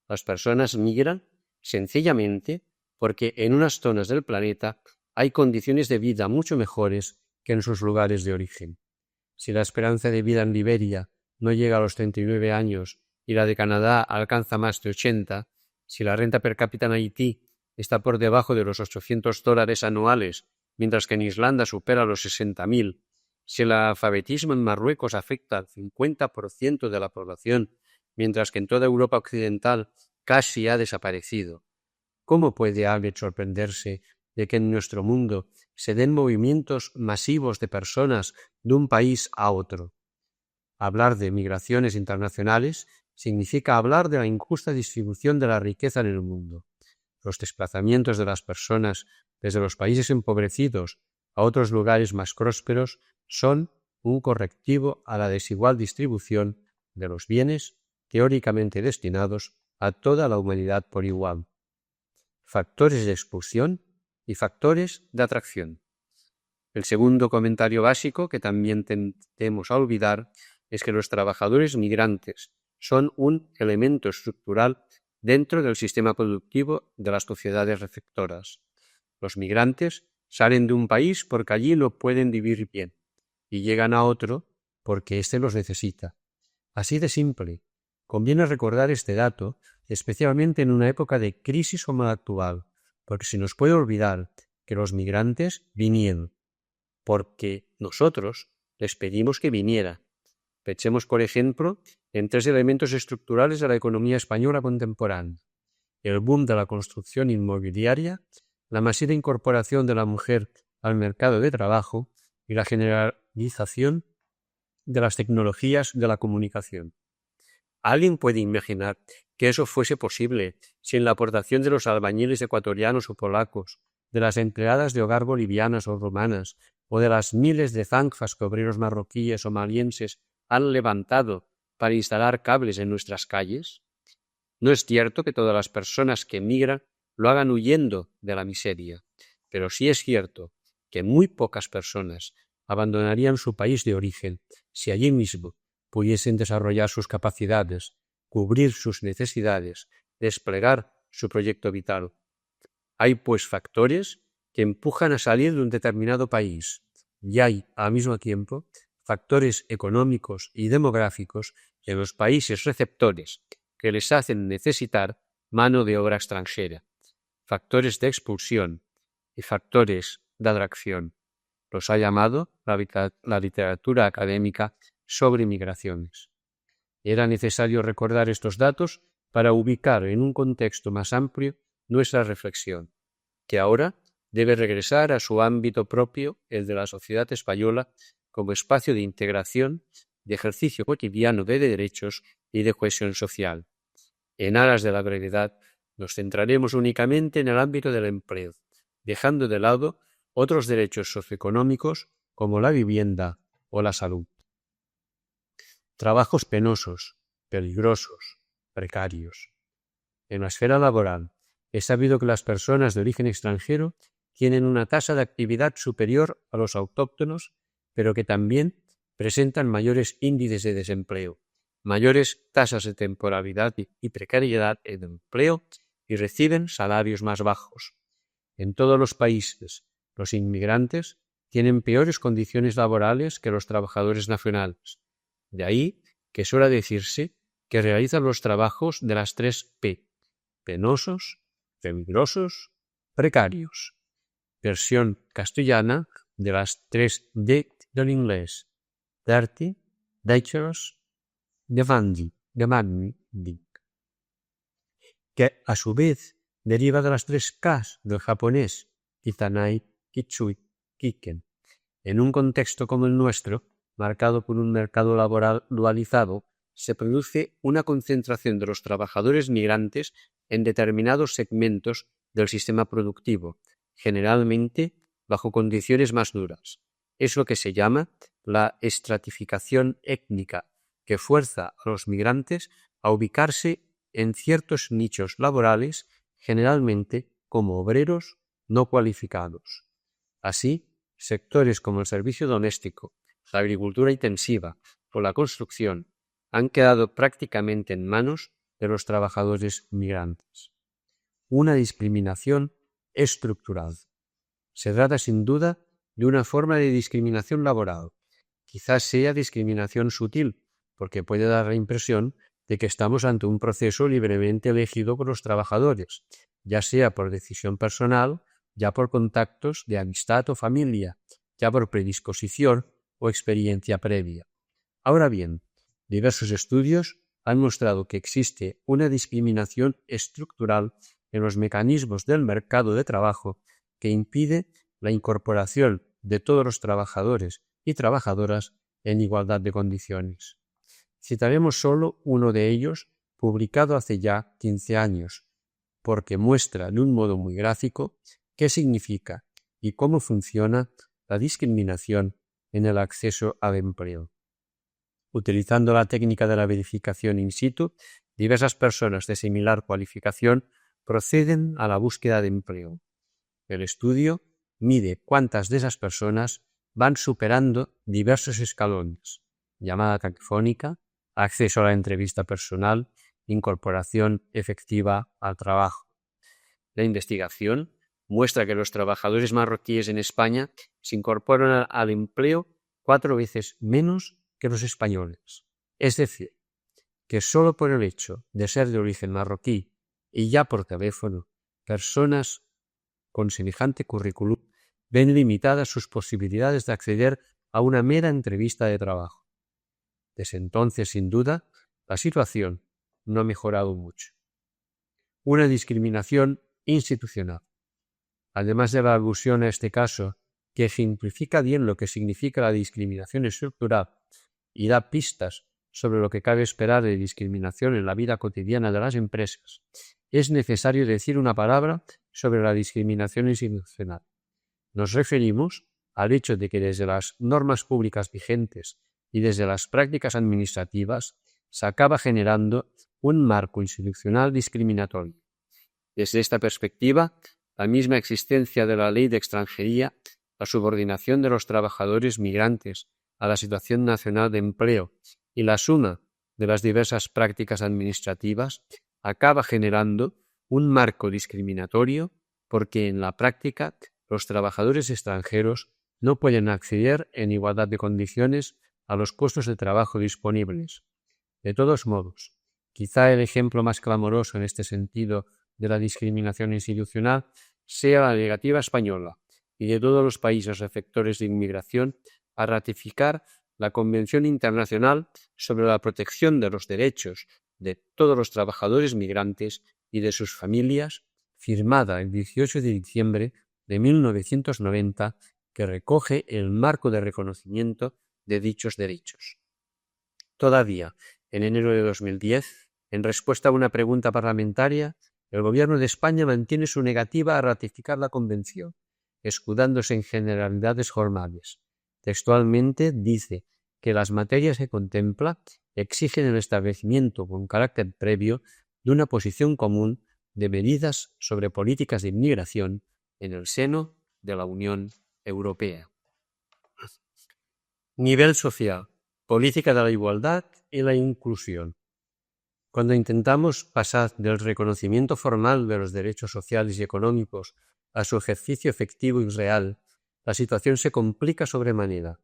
Las personas migran sencillamente porque en unas zonas del planeta hay condiciones de vida mucho mejores que en sus lugares de origen. Si la esperanza de vida en Liberia no llega a los 39 años y la de Canadá alcanza más de 80, si la renta per cápita en Haití está por debajo de los $800 anuales, mientras que en Islanda supera los 60.000, si el alfabetismo en Marruecos afecta al 50% de la población, mientras que en toda Europa occidental casi ha desaparecido, ¿cómo puede alguien sorprenderse de que en nuestro mundo se den movimientos masivos de personas de un país a otro? Hablar de migraciones internacionales significa hablar de la injusta distribución de la riqueza en el mundo. Los desplazamientos de las personas desde los países empobrecidos a otros lugares más prósperos son un correctivo a la desigual distribución de los bienes teóricamente destinados a toda la humanidad por igual. Factores de expulsión y factores de atracción. El segundo comentario básico que también tendemos a olvidar es que los trabajadores migrantes son un elemento estructural dentro del sistema productivo de las sociedades receptoras. Los migrantes salen de un país porque allí lo pueden vivir bien y llegan a otro porque éste los necesita. Así de simple. Conviene recordar este dato, especialmente en una época de crisis como la actual, porque se nos puede olvidar que los migrantes vinieron porque nosotros les pedimos que viniera. Pensemos, por ejemplo, en tres elementos estructurales de la economía española contemporánea: el boom de la construcción inmobiliaria, la masiva incorporación de la mujer al mercado de trabajo y la generalización de las tecnologías de la comunicación. ¿Alguien puede imaginar que eso fuese posible sin la aportación de los albañiles ecuatorianos o polacos, de las empleadas de hogar bolivianas o romanas, o de las miles de zanjas que obreros marroquíes o malienses han levantado para instalar cables en nuestras calles? No es cierto que todas las personas que emigran lo hagan huyendo de la miseria, pero sí es cierto que muy pocas personas abandonarían su país de origen si allí mismo pudiesen desarrollar sus capacidades, cubrir sus necesidades, desplegar su proyecto vital. Hay, pues, factores que empujan a salir de un determinado país y hay, al mismo tiempo, factores económicos y demográficos en los países receptores que les hacen necesitar mano de obra extranjera, factores de expulsión y factores de atracción. Los ha llamado la literatura académica sobre migraciones. Era necesario recordar estos datos para ubicar en un contexto más amplio nuestra reflexión, que ahora debe regresar a su ámbito propio, el de la sociedad española, como espacio de integración, de ejercicio cotidiano de derechos y de cohesión social. En aras de la brevedad, nos centraremos únicamente en el ámbito del empleo, dejando de lado otros derechos socioeconómicos como la vivienda o la salud. Trabajos penosos, peligrosos, precarios. En la esfera laboral, es sabido que las personas de origen extranjero tienen una tasa de actividad superior a los autóctonos, pero que también presentan mayores índices de desempleo, mayores tasas de temporalidad y precariedad en el empleo y reciben salarios más bajos. En todos los países, los inmigrantes tienen peores condiciones laborales que los trabajadores nacionales. De ahí que suele decirse que realizan los trabajos de las 3 P: penosos, peligrosos, precarios. Versión castellana de las 3 D del inglés: dirty, dangerous, demanding, que a su vez deriva de las 3 Ks del japonés: kitanai, kitsui, kiken. En un contexto como el nuestro, marcado por un mercado laboral dualizado, se produce una concentración de los trabajadores migrantes en determinados segmentos del sistema productivo, generalmente bajo condiciones más duras. Es lo que se llama la estratificación étnica, que fuerza a los migrantes a ubicarse en ciertos nichos laborales, generalmente como obreros no cualificados. Así, sectores como el servicio doméstico, la agricultura intensiva o la construcción han quedado prácticamente en manos de los trabajadores migrantes. Una discriminación estructural. Se trata sin duda de una forma de discriminación laboral. Quizás sea discriminación sutil, porque puede dar la impresión de que estamos ante un proceso libremente elegido por los trabajadores, ya sea por decisión personal, ya por contactos de amistad o familia, ya por predisposición o experiencia previa. Ahora bien, diversos estudios han mostrado que existe una discriminación estructural en los mecanismos del mercado de trabajo que impide la incorporación de todos los trabajadores y trabajadoras en igualdad de condiciones. Citaremos solo uno de ellos, publicado hace ya 15 años, porque muestra de un modo muy gráfico qué significa y cómo funciona la discriminación en el acceso al empleo. Utilizando la técnica de la verificación in situ, diversas personas de similar cualificación proceden a la búsqueda de empleo. El estudio mide cuántas de esas personas van superando diversos escalones: llamada telefónica, acceso a la entrevista personal, incorporación efectiva al trabajo. La investigación muestra que los trabajadores marroquíes en España se incorporan al empleo 4 veces menos que los españoles. Es decir, que solo por el hecho de ser de origen marroquí y ya por teléfono, personas con semejante currículum ven limitadas sus posibilidades de acceder a una mera entrevista de trabajo. Desde entonces, sin duda, la situación no ha mejorado mucho. Una discriminación institucional. Además de la alusión a este caso, que ejemplifica bien lo que significa la discriminación estructural y da pistas sobre lo que cabe esperar de discriminación en la vida cotidiana de las empresas, es necesario decir una palabra sobre la discriminación institucional. Nos referimos al hecho de que desde las normas públicas vigentes y desde las prácticas administrativas se acaba generando un marco institucional discriminatorio. Desde esta perspectiva, la misma existencia de la ley de extranjería, la subordinación de los trabajadores migrantes a la situación nacional de empleo y la suma de las diversas prácticas administrativas acaba generando un marco discriminatorio porque en la práctica los trabajadores extranjeros no pueden acceder en igualdad de condiciones a los puestos de trabajo disponibles. De todos modos, quizá el ejemplo más clamoroso en este sentido de la discriminación institucional sea la negativa española y de todos los países receptores de inmigración a ratificar la Convención Internacional sobre la Protección de los Derechos de todos los trabajadores migrantes y de sus familias, firmada el 18 de diciembre de 1990, que recoge el marco de reconocimiento de dichos derechos. Todavía, en enero de 2010, en respuesta a una pregunta parlamentaria, el Gobierno de España mantiene su negativa a ratificar la Convención, escudándose en generalidades formales. Textualmente dice que las materias que contempla exigen el establecimiento con carácter previo de una posición común de medidas sobre políticas de inmigración en el seno de la Unión Europea. Nivel social, política de la igualdad y la inclusión. Cuando intentamos pasar del reconocimiento formal de los derechos sociales y económicos a su ejercicio efectivo y real, la situación se complica sobremanera.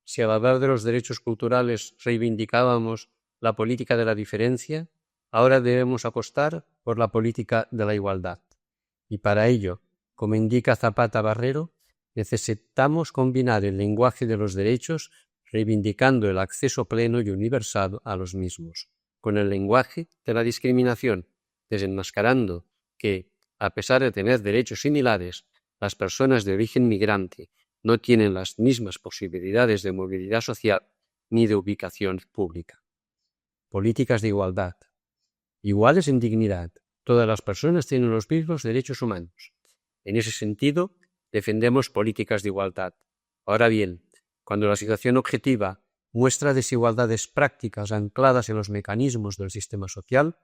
Si al hablar de los derechos culturales reivindicábamos la política de la diferencia, ahora debemos apostar por la política de la igualdad. Y para ello, como indica Zapata Barrero, necesitamos combinar el lenguaje de los derechos reivindicando el acceso pleno y universal a los mismos, con el lenguaje de la discriminación, desenmascarando que, a pesar de tener derechos similares, las personas de origen migrante no tienen las mismas posibilidades de movilidad social ni de ubicación pública. Políticas de igualdad. Iguales en dignidad. Todas las personas tienen los mismos derechos humanos. En ese sentido, defendemos políticas de igualdad. Ahora bien, cuando la situación objetiva muestra desigualdades prácticas ancladas en los mecanismos del sistema social,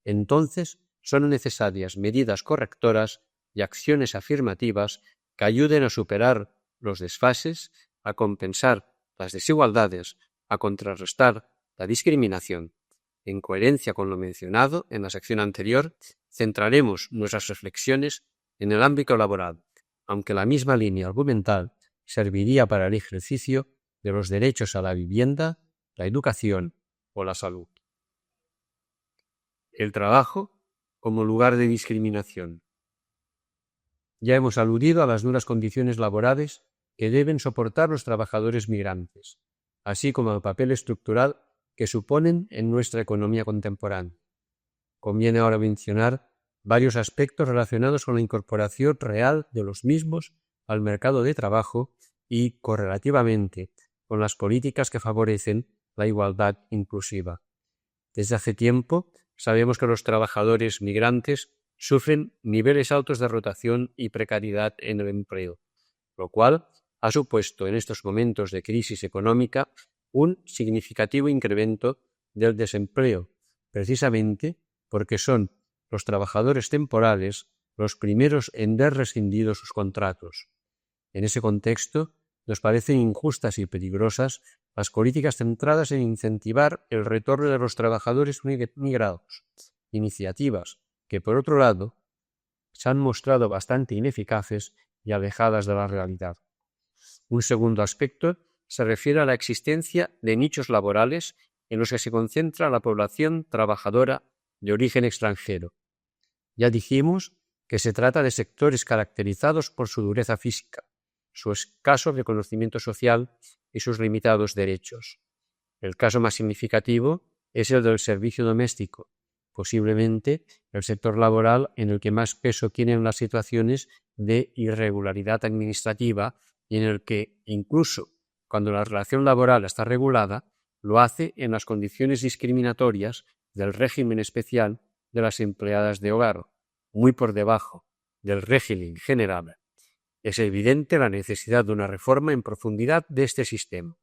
entonces son necesarias medidas correctoras y acciones afirmativas que ayuden a superar los desfases, a compensar las desigualdades, a contrarrestar la discriminación. En coherencia con lo mencionado en la sección anterior, centraremos nuestras reflexiones en el ámbito laboral, aunque la misma línea argumental serviría para el ejercicio de los derechos a la vivienda, la educación o la salud. El trabajo como lugar de discriminación. Ya hemos aludido a las duras condiciones laborales que deben soportar los trabajadores migrantes, así como al papel estructural que suponen en nuestra economía contemporánea. Conviene ahora mencionar varios aspectos relacionados con la incorporación real de los mismos al mercado de trabajo y, correlativamente, con las políticas que favorecen la igualdad inclusiva. Desde hace tiempo sabemos que los trabajadores migrantes sufren niveles altos de rotación y precariedad en el empleo, lo cual ha supuesto en estos momentos de crisis económica un significativo incremento del desempleo, precisamente porque son los trabajadores temporales los primeros en ver rescindidos sus contratos. En ese contexto, nos parecen injustas y peligrosas las políticas centradas en incentivar el retorno de los trabajadores migrados, iniciativas que, por otro lado, se han mostrado bastante ineficaces y alejadas de la realidad. Un segundo aspecto se refiere a la existencia de nichos laborales en los que se concentra la población trabajadora de origen extranjero. Ya dijimos que se trata de sectores caracterizados por su dureza física, su escaso reconocimiento social y sus limitados derechos. El caso más significativo es el del servicio doméstico, posiblemente el sector laboral en el que más peso tienen las situaciones de irregularidad administrativa y en el que, incluso cuando la relación laboral está regulada, lo hace en las condiciones discriminatorias del régimen especial de las empleadas de hogar, muy por debajo del régimen general. Es evidente la necesidad de una reforma en profundidad de este sistema.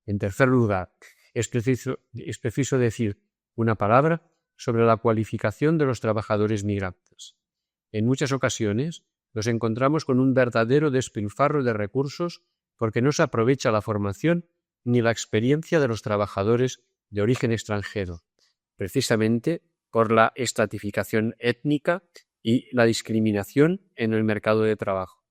En tercer lugar, es preciso decir una palabra sobre la cualificación de los trabajadores migrantes. En muchas ocasiones nos encontramos con un verdadero despilfarro de recursos porque no se aprovecha la formación ni la experiencia de los trabajadores de origen extranjero, precisamente por la estratificación étnica y la discriminación en el mercado de trabajo.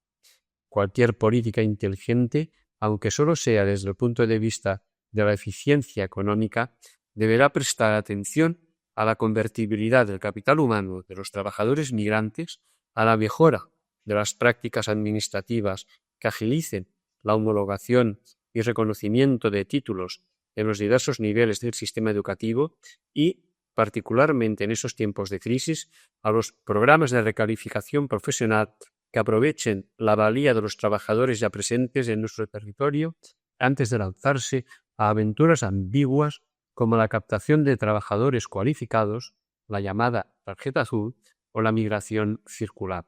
Cualquier política inteligente, aunque solo sea desde el punto de vista de la eficiencia económica, deberá prestar atención a la convertibilidad del capital humano de los trabajadores migrantes, a la mejora de las prácticas administrativas que agilicen la homologación y reconocimiento de títulos en los diversos niveles del sistema educativo y, particularmente en esos tiempos de crisis, a los programas de recalificación profesional que aprovechen la valía de los trabajadores ya presentes en nuestro territorio antes de lanzarse a aventuras ambiguas como la captación de trabajadores cualificados, la llamada tarjeta azul o la migración circular.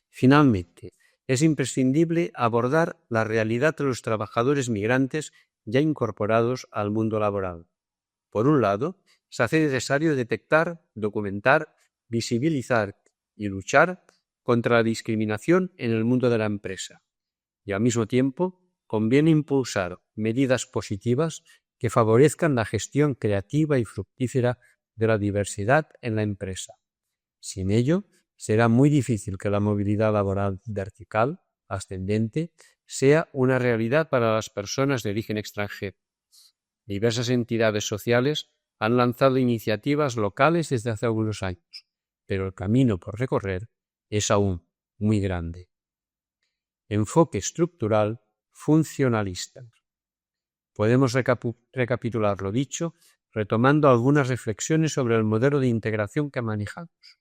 Finalmente, es imprescindible abordar la realidad de los trabajadores migrantes ya incorporados al mundo laboral. Por un lado, se hace necesario detectar, documentar, visibilizar y luchar contra la discriminación en el mundo de la empresa. Y al mismo tiempo, conviene impulsar medidas positivas que favorezcan la gestión creativa y fructífera de la diversidad en la empresa. Sin ello, será muy difícil que la movilidad laboral vertical, ascendente, sea una realidad para las personas de origen extranjero. Diversas entidades sociales han lanzado iniciativas locales desde hace algunos años, pero el camino por recorrer es aún muy grande. Enfoque estructural funcionalista. Podemos recapitular lo dicho retomando algunas reflexiones sobre el modelo de integración que manejamos.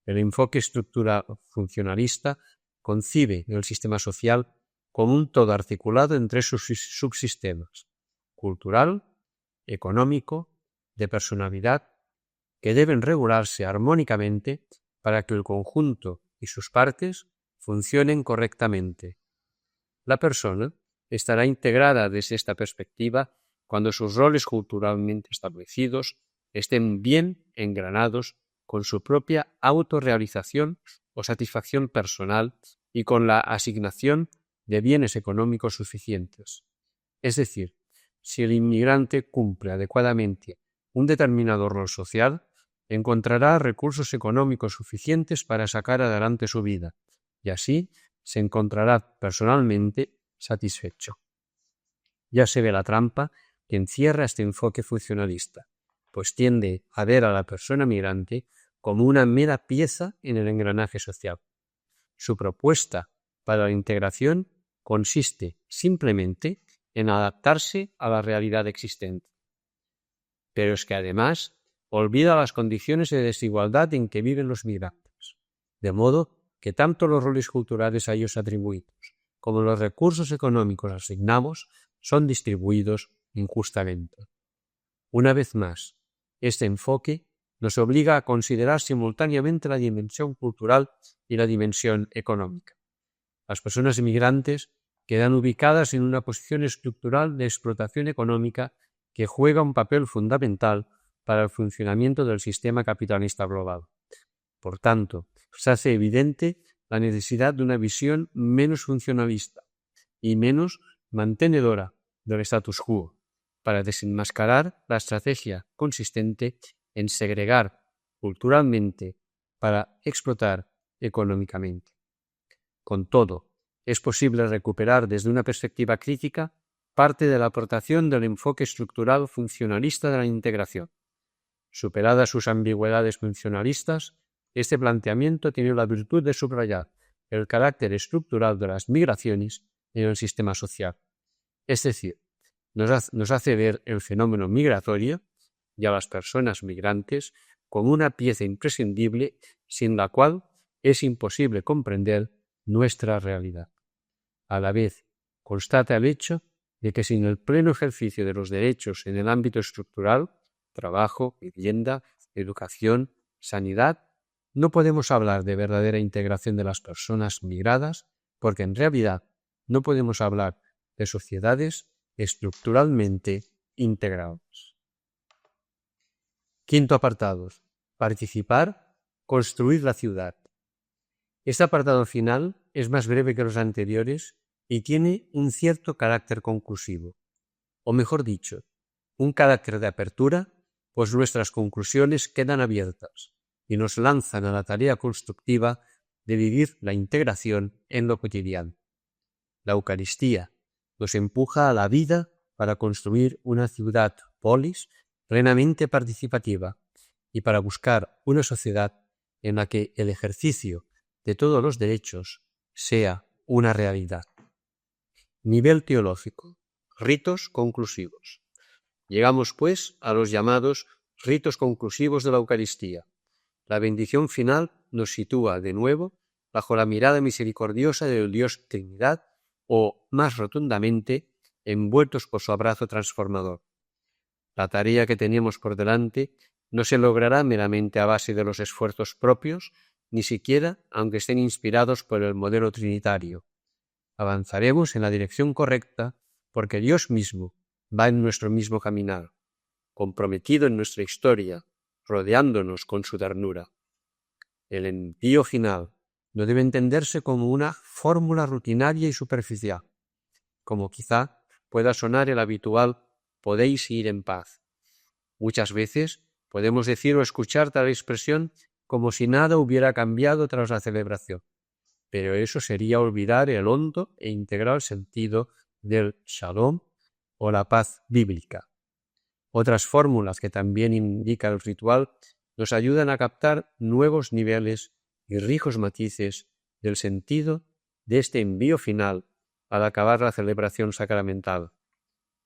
El enfoque estructural funcionalista concibe el sistema social como un todo articulado entre sus subsistemas: cultural, económico, de personalidad, que deben regularse armónicamente para que el conjunto y sus partes funcionen correctamente. La persona estará integrada desde esta perspectiva cuando sus roles culturalmente establecidos estén bien engranados con su propia autorrealización o satisfacción personal y con la asignación de bienes económicos suficientes. Es decir, si el inmigrante cumple adecuadamente un determinado rol social, encontrará recursos económicos suficientes para sacar adelante su vida y así se encontrará personalmente satisfecho. Ya se ve la trampa que encierra este enfoque funcionalista, pues tiende a ver a la persona migrante como una mera pieza en el engranaje social. Su propuesta para la integración consiste simplemente en adaptarse a la realidad existente. Pero es que además olvida las condiciones de desigualdad en que viven los migrantes, de modo que tanto los roles culturales a ellos atribuidos como los recursos económicos asignados son distribuidos injustamente. Una vez más, este enfoque nos obliga a considerar simultáneamente la dimensión cultural y la dimensión económica. Las personas inmigrantes quedan ubicadas en una posición estructural de explotación económica que juega un papel fundamental para el funcionamiento del sistema capitalista global. Por tanto, se hace evidente la necesidad de una visión menos funcionalista y menos mantenedora del status quo, para desenmascarar la estrategia consistente en segregar culturalmente para explotar económicamente. Con todo, es posible recuperar desde una perspectiva crítica parte de la aportación del enfoque estructural funcionalista de la integración. Superadas sus ambigüedades funcionalistas, este planteamiento tiene la virtud de subrayar el carácter estructural de las migraciones en el sistema social. Es decir, nos hace ver el fenómeno migratorio y a las personas migrantes como una pieza imprescindible sin la cual es imposible comprender nuestra realidad. A la vez, constata el hecho de que sin el pleno ejercicio de los derechos en el ámbito estructural, trabajo, vivienda, educación, sanidad, no podemos hablar de verdadera integración de las personas migradas, porque en realidad no podemos hablar de sociedades estructuralmente integradas. Quinto apartado: participar, construir la ciudad. Este apartado final es más breve que los anteriores y tiene un cierto carácter conclusivo, o mejor dicho, un carácter de apertura, pues nuestras conclusiones quedan abiertas y nos lanzan a la tarea constructiva de vivir la integración en lo cotidiano. La Eucaristía nos empuja a la vida para construir una ciudad polis plenamente participativa y para buscar una sociedad en la que el ejercicio de todos los derechos sea una realidad. Nivel teológico: ritos conclusivos. Llegamos, pues, a los llamados ritos conclusivos de la Eucaristía. La bendición final nos sitúa, de nuevo, bajo la mirada misericordiosa del Dios Trinidad, o, más rotundamente, envueltos por su abrazo transformador. La tarea que tenemos por delante no se logrará meramente a base de los esfuerzos propios, ni siquiera aunque estén inspirados por el modelo trinitario. Avanzaremos en la dirección correcta porque Dios mismo va en nuestro mismo caminar, comprometido en nuestra historia, rodeándonos con su ternura. El envío final no debe entenderse como una fórmula rutinaria y superficial, como quizá pueda sonar el habitual «podéis ir en paz». Muchas veces podemos decir o escuchar tal expresión como si nada hubiera cambiado tras la celebración, pero eso sería olvidar el hondo e integral sentido del shalom o la paz bíblica. Otras fórmulas que también indica el ritual nos ayudan a captar nuevos niveles y ricos matices del sentido de este envío final al acabar la celebración sacramental.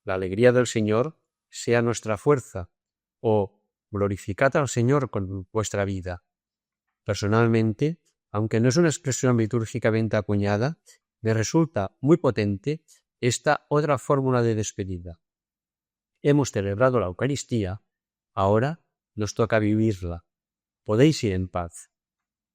La alegría del Señor sea nuestra fuerza, o glorificad al Señor con vuestra vida. Personalmente, aunque no es una expresión litúrgicamente acuñada, me resulta muy potente esta otra fórmula de despedida. Hemos celebrado la Eucaristía, ahora nos toca vivirla. Podéis ir en paz.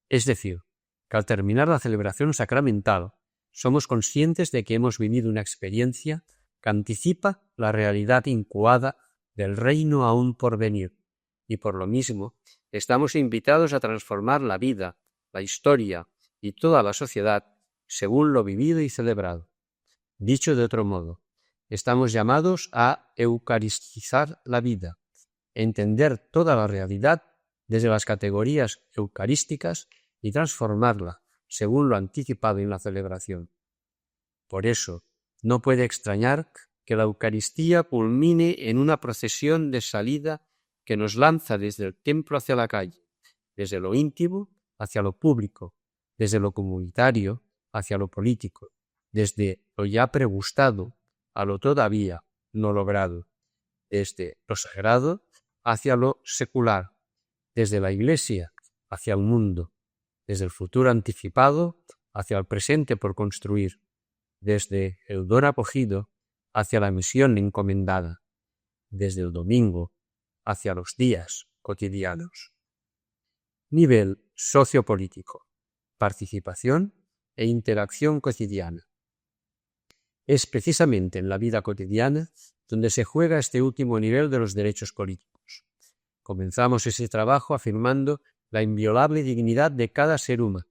Es decir, que al terminar la celebración sacramental, somos conscientes de que hemos vivido una experiencia que anticipa la realidad incoada del reino aún por venir, y por lo mismo estamos invitados a transformar la vida, la historia y toda la sociedad según lo vivido y celebrado. Dicho de otro modo, estamos llamados a eucaristizar la vida, entender toda la realidad desde las categorías eucarísticas y transformarla según lo anticipado en la celebración. Por eso, no puede extrañar que la Eucaristía culmine en una procesión de salida que nos lanza desde el templo hacia la calle, desde lo íntimo hacia lo público, desde lo comunitario hacia lo político, desde lo ya pregustado a lo todavía no logrado, desde lo sagrado hacia lo secular, desde la Iglesia hacia el mundo, desde el futuro anticipado hacia el presente por construir, desde el don acogido hacia la misión encomendada, desde el domingo hacia los días cotidianos. Nivel sociopolítico: participación e interacción cotidiana. Es precisamente en la vida cotidiana donde se juega este último nivel de los derechos políticos. Comenzamos ese trabajo afirmando la inviolable dignidad de cada ser humano,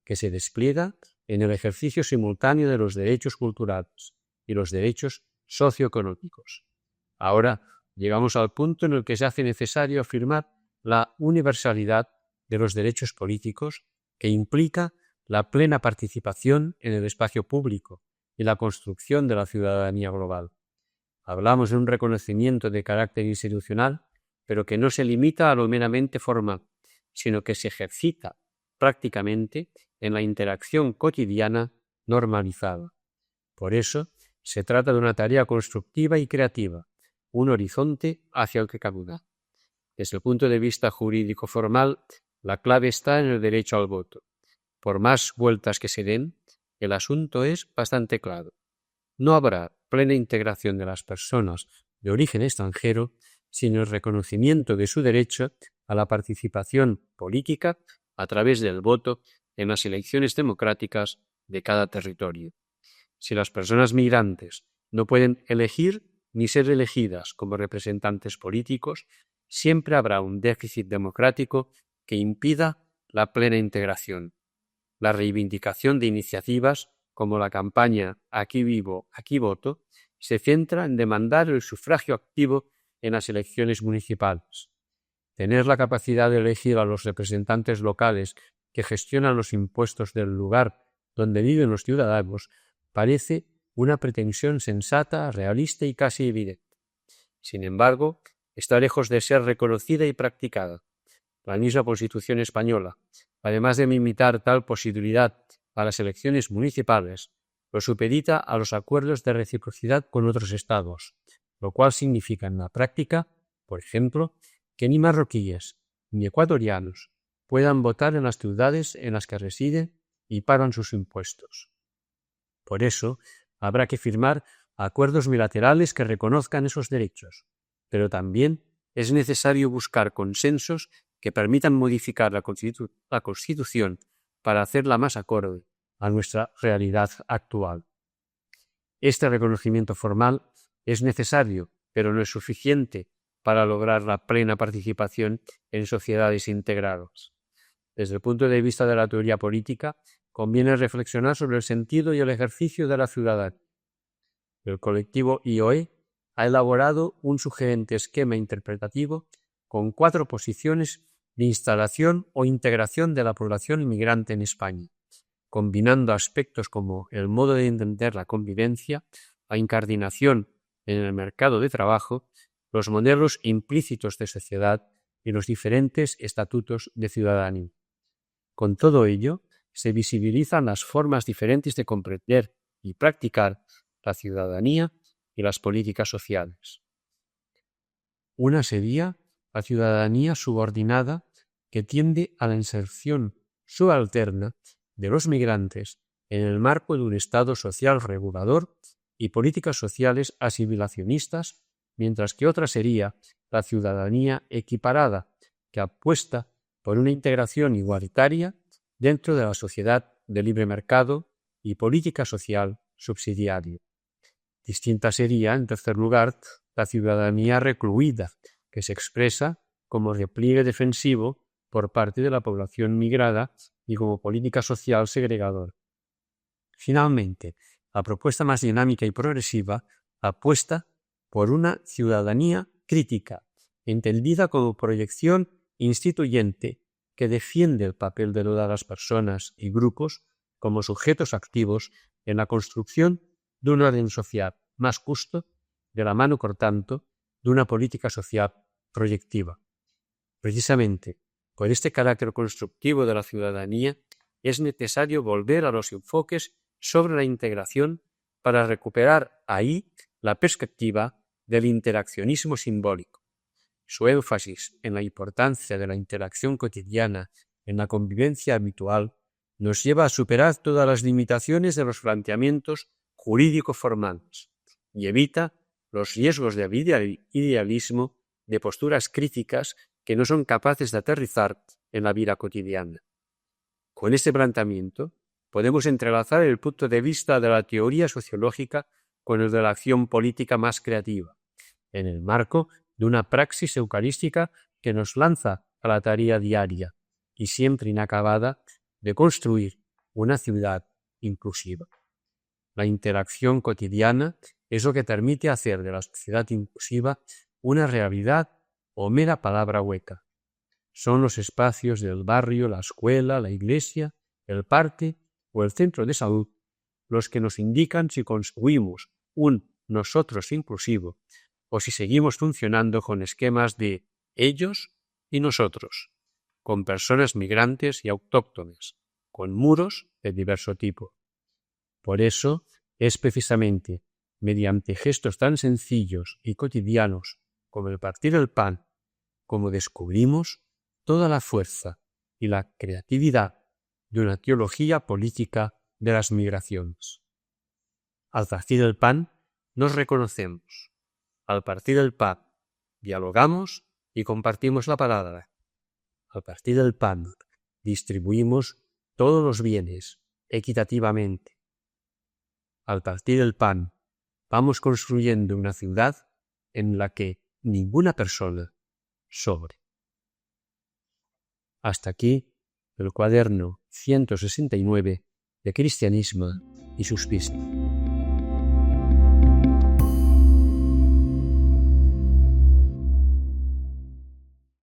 que se despliega en el ejercicio simultáneo de los derechos culturales y los derechos socioeconómicos. Ahora llegamos al punto en el que se hace necesario afirmar la universalidad de los derechos políticos, que implica la plena participación en el espacio público y la construcción de la ciudadanía global. Hablamos de un reconocimiento de carácter institucional, pero que no se limita a lo meramente formal, sino que se ejercita prácticamente en la interacción cotidiana normalizada. Por eso, se trata de una tarea constructiva y creativa, un horizonte hacia el que caminar. Desde el punto de vista jurídico formal, la clave está en el derecho al voto. Por más vueltas que se den, el asunto es bastante claro. No habrá plena integración de las personas de origen extranjero sin el reconocimiento de su derecho a la participación política a través del voto en las elecciones democráticas de cada territorio. Si las personas migrantes no pueden elegir ni ser elegidas como representantes políticos, siempre habrá un déficit democrático que impida la plena integración. La reivindicación de iniciativas como la campaña Aquí vivo, aquí voto, se centra en demandar el sufragio activo en las elecciones municipales. Tener la capacidad de elegir a los representantes locales que gestionan los impuestos del lugar donde viven los ciudadanos parece una pretensión sensata, realista y casi evidente. Sin embargo, está lejos de ser reconocida y practicada. La misma Constitución española, además de limitar tal posibilidad a las elecciones municipales, lo supedita a los acuerdos de reciprocidad con otros estados, lo cual significa en la práctica, por ejemplo, que ni marroquíes ni ecuatorianos puedan votar en las ciudades en las que residen y pagan sus impuestos. Por eso, habrá que firmar acuerdos bilaterales que reconozcan esos derechos, pero también es necesario buscar consensos que permitan modificar la Constitución para hacerla más acorde a nuestra realidad actual. Este reconocimiento formal es necesario, pero no es suficiente para lograr la plena participación en sociedades integradas. Desde el punto de vista de la teoría política, conviene reflexionar sobre el sentido y el ejercicio de la ciudadanía. El colectivo IOE ha elaborado un sugerente esquema interpretativo con 4 posiciones de instalación o integración de la población inmigrante en España, combinando aspectos como el modo de entender la convivencia, la incardinación en el mercado de trabajo, los modelos implícitos de sociedad y los diferentes estatutos de ciudadanía. Con todo ello, se visibilizan las formas diferentes de comprender y practicar la ciudadanía y las políticas sociales. Una sería la ciudadanía subordinada, que tiende a la inserción subalterna de los migrantes en el marco de un Estado social regulador y políticas sociales asimilacionistas, mientras que otra sería la ciudadanía equiparada, que apuesta por una integración igualitaria dentro de la sociedad de libre mercado y política social subsidiaria. Distinta sería, en tercer lugar, la ciudadanía recluida, que se expresa como repliegue defensivo por parte de la población migrada y como política social segregadora. Finalmente, la propuesta más dinámica y progresiva apuesta por una ciudadanía crítica, entendida como proyección instituyente que defiende el papel de todas las personas y grupos como sujetos activos en la construcción de un orden social más justo, de la mano, por tanto, de una política social proyectiva. Precisamente por este carácter constructivo de la ciudadanía es necesario volver a los enfoques sobre la integración para recuperar ahí la perspectiva del interaccionismo simbólico. Su énfasis en la importancia de la interacción cotidiana en la convivencia habitual nos lleva a superar todas las limitaciones de los planteamientos jurídico-formales y evita los riesgos de idealismo, de posturas críticas que no son capaces de aterrizar en la vida cotidiana. Con este planteamiento podemos entrelazar el punto de vista de la teoría sociológica con el de la acción política más creativa, en el marco de una praxis eucarística que nos lanza a la tarea diaria y siempre inacabada de construir una ciudad inclusiva. La interacción cotidiana es lo que permite hacer de la sociedad inclusiva una realidad o mera palabra hueca. Son los espacios del barrio, la escuela, la iglesia, el parque o el centro de salud los que nos indican si construimos un nosotros inclusivo o si seguimos funcionando con esquemas de ellos y nosotros, con personas migrantes y autóctonas, con muros de diverso tipo. Por eso es precisamente mediante gestos tan sencillos y cotidianos como el partir el pan, como descubrimos toda la fuerza y la creatividad de una teología política de las migraciones. Al partir el pan nos reconocemos. Al partir el pan dialogamos y compartimos la palabra. Al partir el pan distribuimos todos los bienes equitativamente. Al partir el pan vamos construyendo una ciudad en la que ninguna persona sobre. Hasta aquí el cuaderno 169 de Cristianisme y Justicia.